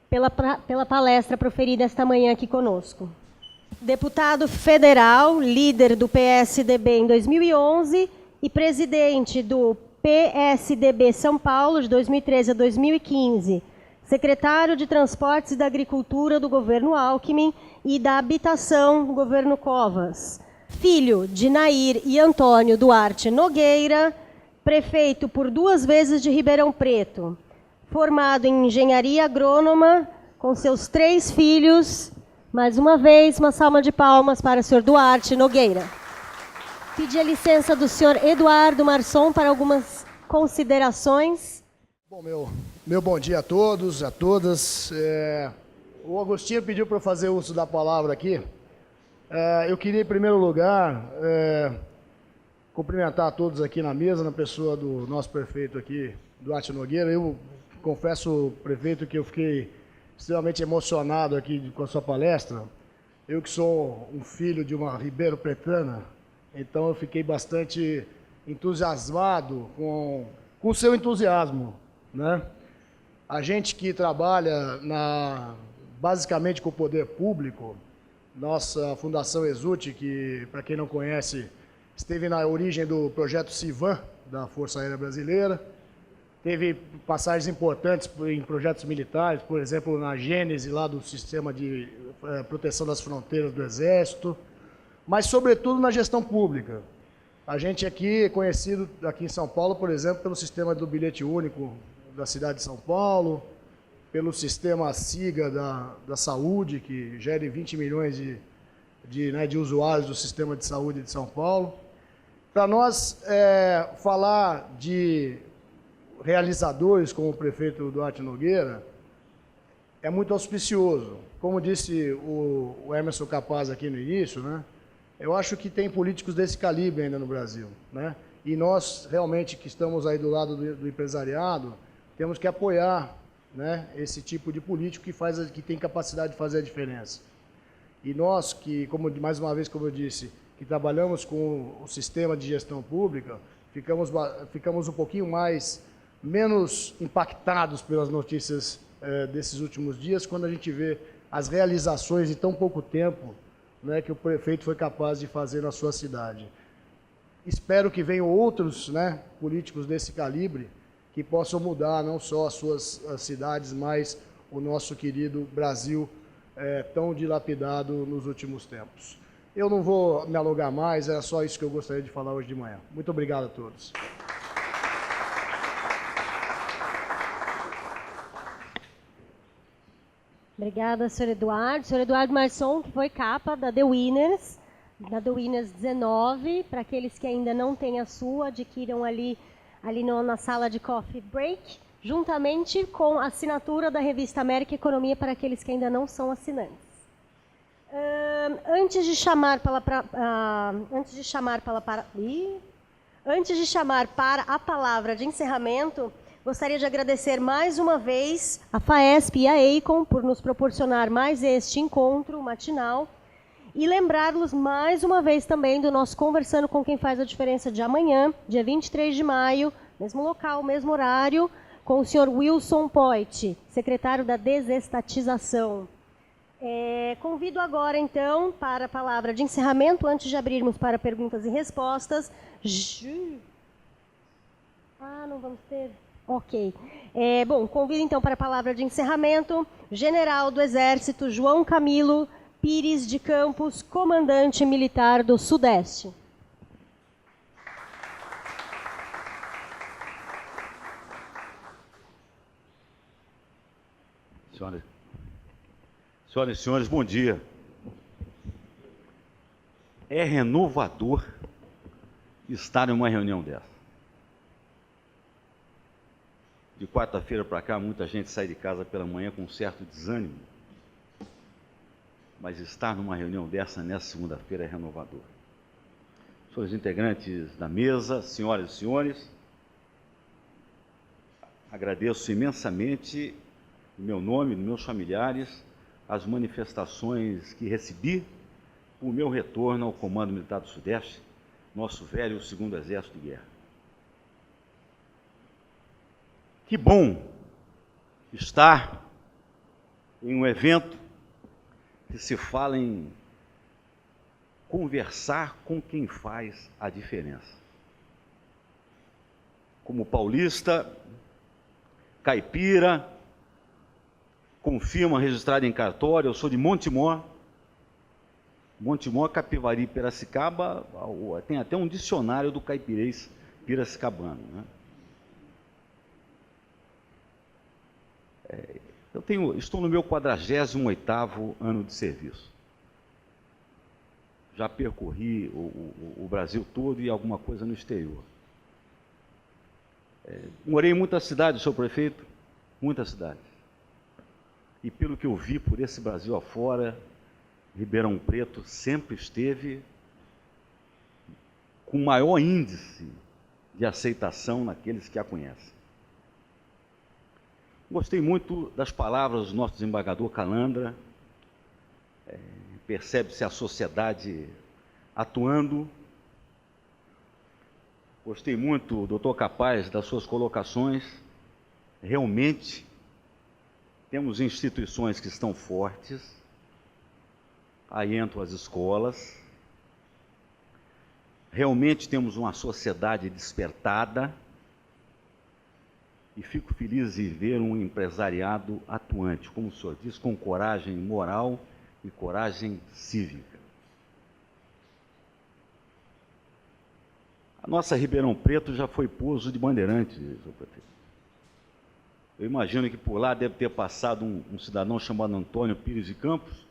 pela palestra proferida esta manhã aqui conosco. Deputado federal, líder do PSDB em 2011 e presidente do PSDB São Paulo de 2013 a 2015, secretário de Transportes e da Agricultura do governo Alckmin e da Habitação do governo Covas. Filho de Nair e Antônio Duarte Nogueira, prefeito por 2 vezes de Ribeirão Preto, formado em engenharia agrônoma, com seus 3 filhos. Mais uma vez, uma salva de palmas para o senhor Duarte Nogueira. Pedir a licença do senhor Eduardo Marçom para algumas considerações. Bom, meu bom dia a todos, a todas. O Agostinho pediu para eu fazer uso da palavra aqui. Eu queria, em primeiro lugar, cumprimentar a todos aqui na mesa, na pessoa do nosso prefeito aqui, Duarte Nogueira. Eu confesso, prefeito, que eu fiquei extremamente emocionado aqui com a sua palestra. Eu que sou um filho de uma ribeiro-pretana, então eu fiquei bastante entusiasmado com o seu entusiasmo, né? A gente que trabalha basicamente com o poder público, nossa Fundação Exult, que, para quem não conhece, esteve na origem do projeto Civan, da Força Aérea Brasileira, teve passagens importantes em projetos militares, por exemplo, na gênese lá do Sistema de Proteção das Fronteiras do Exército, mas, sobretudo, na gestão pública. A gente aqui é conhecido, aqui em São Paulo, por exemplo, pelo sistema do bilhete único da cidade de São Paulo, pelo sistema SIGA da saúde, que gera 20 milhões de usuários do sistema de saúde de São Paulo. Para nós falar de realizadores como o prefeito Duarte Nogueira é muito auspicioso. Como disse o Emerson Capaz aqui no início, né? Eu acho que tem políticos desse calibre ainda no Brasil, né? E nós, realmente, que estamos aí do lado do empresariado, temos que apoiar, né, esse tipo de político que tem capacidade de fazer a diferença. E nós, que, mais uma vez, como eu disse, que trabalhamos com o sistema de gestão pública, ficamos um pouquinho menos impactados pelas notícias desses últimos dias, quando a gente vê as realizações em tão pouco tempo, né, que o prefeito foi capaz de fazer na sua cidade. Espero que venham outros, né, políticos desse calibre que possam mudar não só as cidades, mas o nosso querido Brasil tão dilapidado nos últimos tempos. Eu não vou me alongar mais, era só isso que eu gostaria de falar hoje de manhã. Muito obrigado a todos. Obrigada, senhor Eduardo. Senhor Eduardo Marçom, que foi capa da The Winners 19. Para aqueles que ainda não têm a sua, adquiram ali na sala de coffee break, juntamente com a assinatura da revista América Economia para aqueles que ainda não são assinantes. Antes de chamar para a palavra de encerramento, gostaria de agradecer mais uma vez a FAESP e a EICOM por nos proporcionar mais este encontro matinal e lembrá-los mais uma vez também do nosso Conversando com Quem Faz a Diferença de amanhã, dia 23 de maio, mesmo local, mesmo horário, com o senhor Wilson Poit, secretário da Desestatização. Convido agora, então, para a palavra de encerramento, antes de abrirmos para perguntas e respostas. Não vamos ter... Ok. Convido então para a palavra de encerramento, General do Exército João Camilo Pires de Campos, Comandante Militar do Sudeste. Senhoras e senhores, bom dia. É renovador estar em uma reunião dessa. De quarta-feira para cá, muita gente sai de casa pela manhã com um certo desânimo. Mas estar numa reunião dessa, nessa segunda-feira, é renovador. Senhores integrantes da mesa, senhoras e senhores, agradeço imensamente, em meu nome, dos meus familiares, as manifestações que recebi por meu retorno ao Comando Militar do Sudeste, nosso velho 2º Exército de Guerra. Que bom estar em um evento que se fala em conversar com quem faz a diferença. Como paulista, caipira, com firma registrada em cartório, eu sou de Montemor, Capivari, Piracicaba, tem até um dicionário do caipirês Piracicabano, né? Estou no meu 48º ano de serviço. Já percorri o Brasil todo e alguma coisa no exterior. Morei em muitas cidades, senhor prefeito, muitas cidades. E pelo que eu vi por esse Brasil afora, Ribeirão Preto sempre esteve com maior índice de aceitação naqueles que a conhecem. Gostei muito das palavras do nosso desembargador Calandra. Percebe-se a sociedade atuando. Gostei muito, doutor Capaz, das suas colocações. Realmente, temos instituições que estão fortes. Aí entram as escolas. Realmente temos uma sociedade despertada. E fico feliz em ver um empresariado atuante, como o senhor diz, com coragem moral e coragem cívica. A nossa Ribeirão Preto já foi pouso de bandeirantes, senhor prefeito. Eu imagino que por lá deve ter passado um cidadão chamado Antônio Pires de Campos,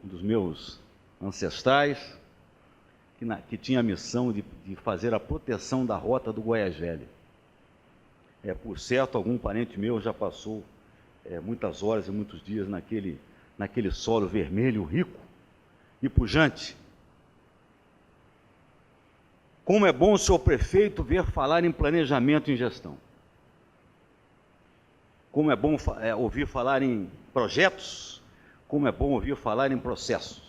um dos meus ancestrais, que tinha a missão de fazer a proteção da rota do Goiás Velho. Por certo, algum parente meu já passou muitas horas e muitos dias naquele solo vermelho, rico e pujante. Como é bom, senhor prefeito, ver falar em planejamento e em gestão. Como é bom ouvir falar em projetos, como é bom ouvir falar em processos.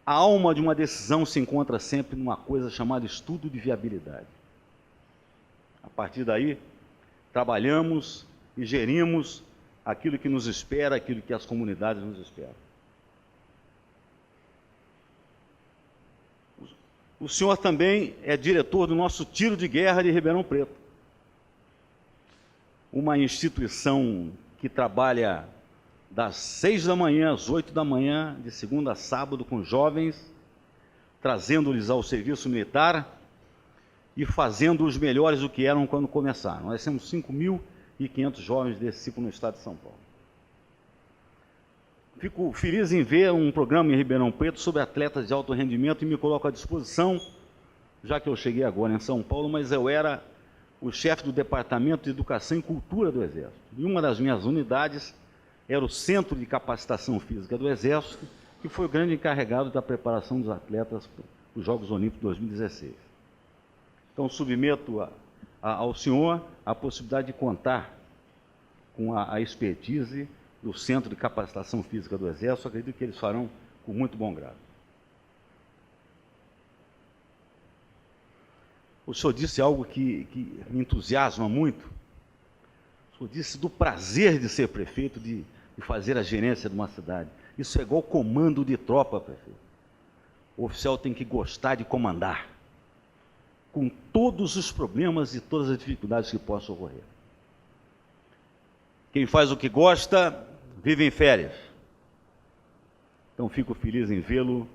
A alma de uma decisão se encontra sempre numa coisa chamada estudo de viabilidade. A partir daí, trabalhamos e gerimos aquilo que nos espera, aquilo que as comunidades nos esperam. O senhor também é diretor do nosso Tiro de Guerra de Ribeirão Preto, uma instituição que trabalha das 6 da manhã às 8 da manhã, de segunda a sábado, com jovens, trazendo-lhes ao serviço militar e fazendo-os melhores do que eram quando começaram. Nós temos 5.500 jovens desse tipo no estado de São Paulo. Fico feliz em ver um programa em Ribeirão Preto sobre atletas de alto rendimento e me coloco à disposição, já que eu cheguei agora em São Paulo, mas eu era o chefe do Departamento de Educação e Cultura do Exército. E uma das minhas unidades era o Centro de Capacitação Física do Exército, que foi o grande encarregado da preparação dos atletas para os Jogos Olímpicos de 2016. Então, submeto ao senhor a possibilidade de contar com a expertise do Centro de Capacitação Física do Exército. Acredito que eles farão com muito bom grado. O senhor disse algo que me entusiasma muito. O senhor disse do prazer de ser prefeito, de fazer a gerência de uma cidade. Isso é igual comando de tropa, prefeito. O oficial tem que gostar de comandar, com todos os problemas e todas as dificuldades que possam ocorrer. Quem faz o que gosta, vive em férias. Então, fico feliz em vê-lo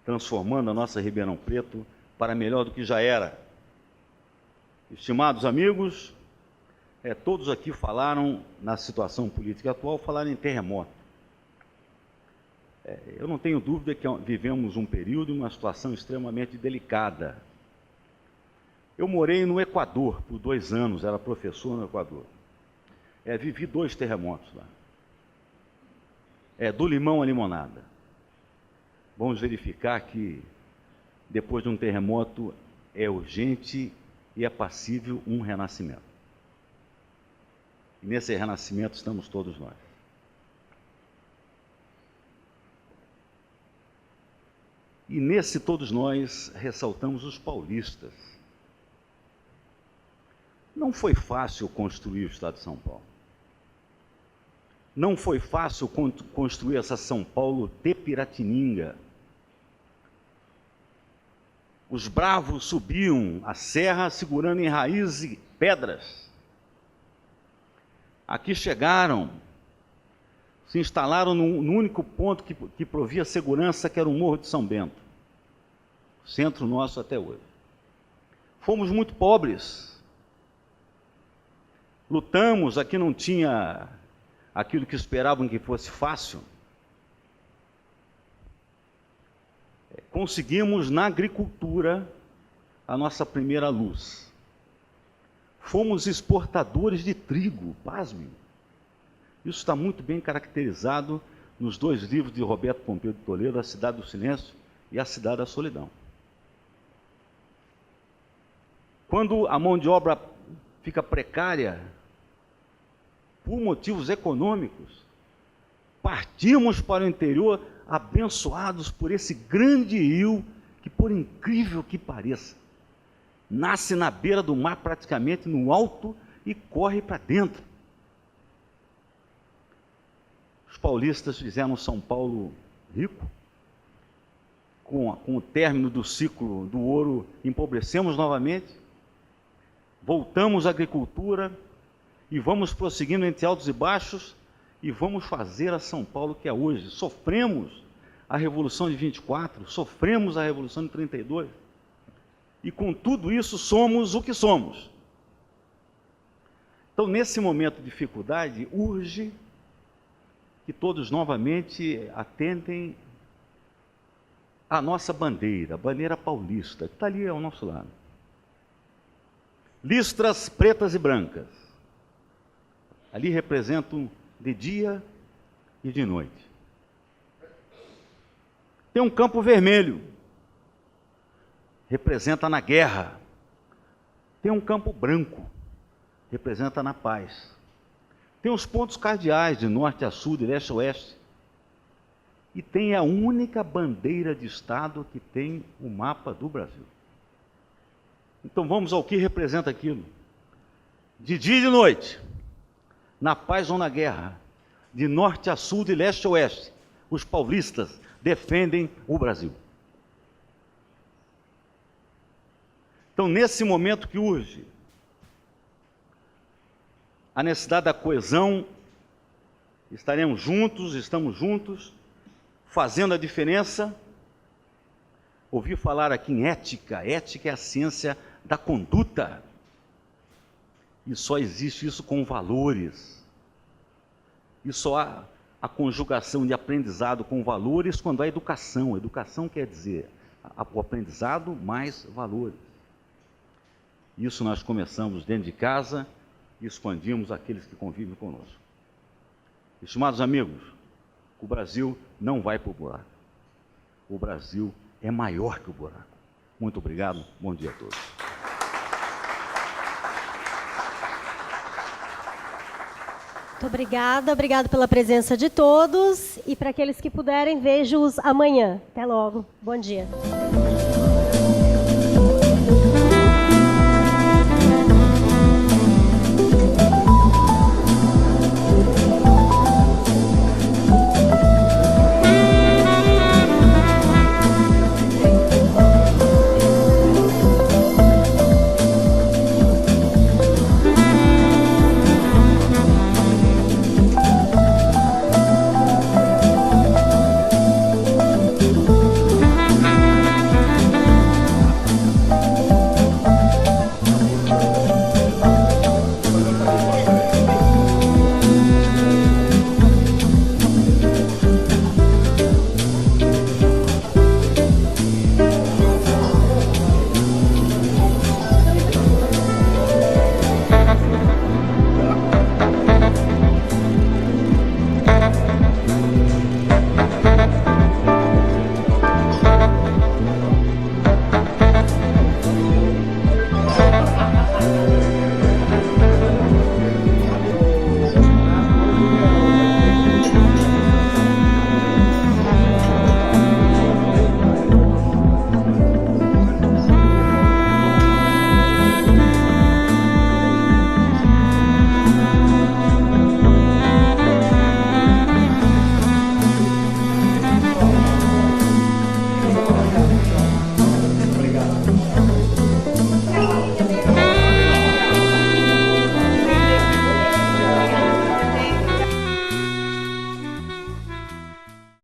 transformando a nossa Ribeirão Preto para melhor do que já era. Estimados amigos, todos aqui falaram na situação política atual, falaram em terremoto. Eu não tenho dúvida que vivemos um período e uma situação extremamente delicada. Eu morei no Equador por 2 anos, era professor no Equador. Vivi 2 terremotos lá. Do limão à limonada. Vamos verificar que, depois de um terremoto, é urgente e é passível um renascimento. E nesse renascimento estamos todos nós. E nesse todos nós ressaltamos os paulistas. Não foi fácil construir o Estado de São Paulo. Não foi fácil construir essa São Paulo de Piratininga. Os bravos subiam a serra segurando em raízes e pedras. Aqui chegaram, se instalaram no único ponto que provia segurança, que era o Morro de São Bento. Centro nosso até hoje. Fomos muito pobres. Lutamos, aqui não tinha aquilo que esperavam que fosse fácil. Conseguimos na agricultura a nossa primeira luz. Fomos exportadores de trigo, pasmem. Isso está muito bem caracterizado nos 2 livros de Roberto Pompeu de Toledo, A Cidade do Silêncio e A Cidade da Solidão. Quando a mão de obra fica precária, por motivos econômicos, partimos para o interior abençoados por esse grande rio que, por incrível que pareça, nasce na beira do mar, praticamente no alto, e corre para dentro. Os paulistas fizeram São Paulo rico. Com o término do ciclo do ouro, empobrecemos novamente, voltamos à agricultura e vamos prosseguindo entre altos e baixos e vamos fazer a São Paulo que é hoje. Sofremos a Revolução de 24, sofremos a Revolução de 32 e com tudo isso somos o que somos. Então, nesse momento de dificuldade, urge que todos novamente atentem à nossa bandeira, a bandeira paulista, que está ali ao nosso lado. Listras pretas e brancas. Ali representam de dia e de noite. Tem um campo vermelho, representa na guerra. Tem um campo branco, representa na paz. Tem os pontos cardeais de norte a sul, de leste a oeste. E tem a única bandeira de Estado que tem o mapa do Brasil. Então vamos ao que representa aquilo. De dia e de noite, na paz ou na guerra, de norte a sul, de leste a oeste, os paulistas defendem o Brasil. Então, nesse momento que urge a necessidade da coesão, estaremos juntos, estamos juntos, fazendo a diferença. Ouvi falar aqui em ética. Ética é a ciência da conduta. E só existe isso com valores. E só há a conjugação de aprendizado com valores quando há educação. Educação quer dizer o aprendizado mais valores. Isso nós começamos dentro de casa e expandimos aqueles que convivem conosco. Estimados amigos, o Brasil não vai para o buraco. O Brasil é maior que o buraco. Muito obrigado, bom dia a todos. Muito obrigada, obrigado pela presença de todos. E para aqueles que puderem, vejo-os amanhã. Até logo. Bom dia.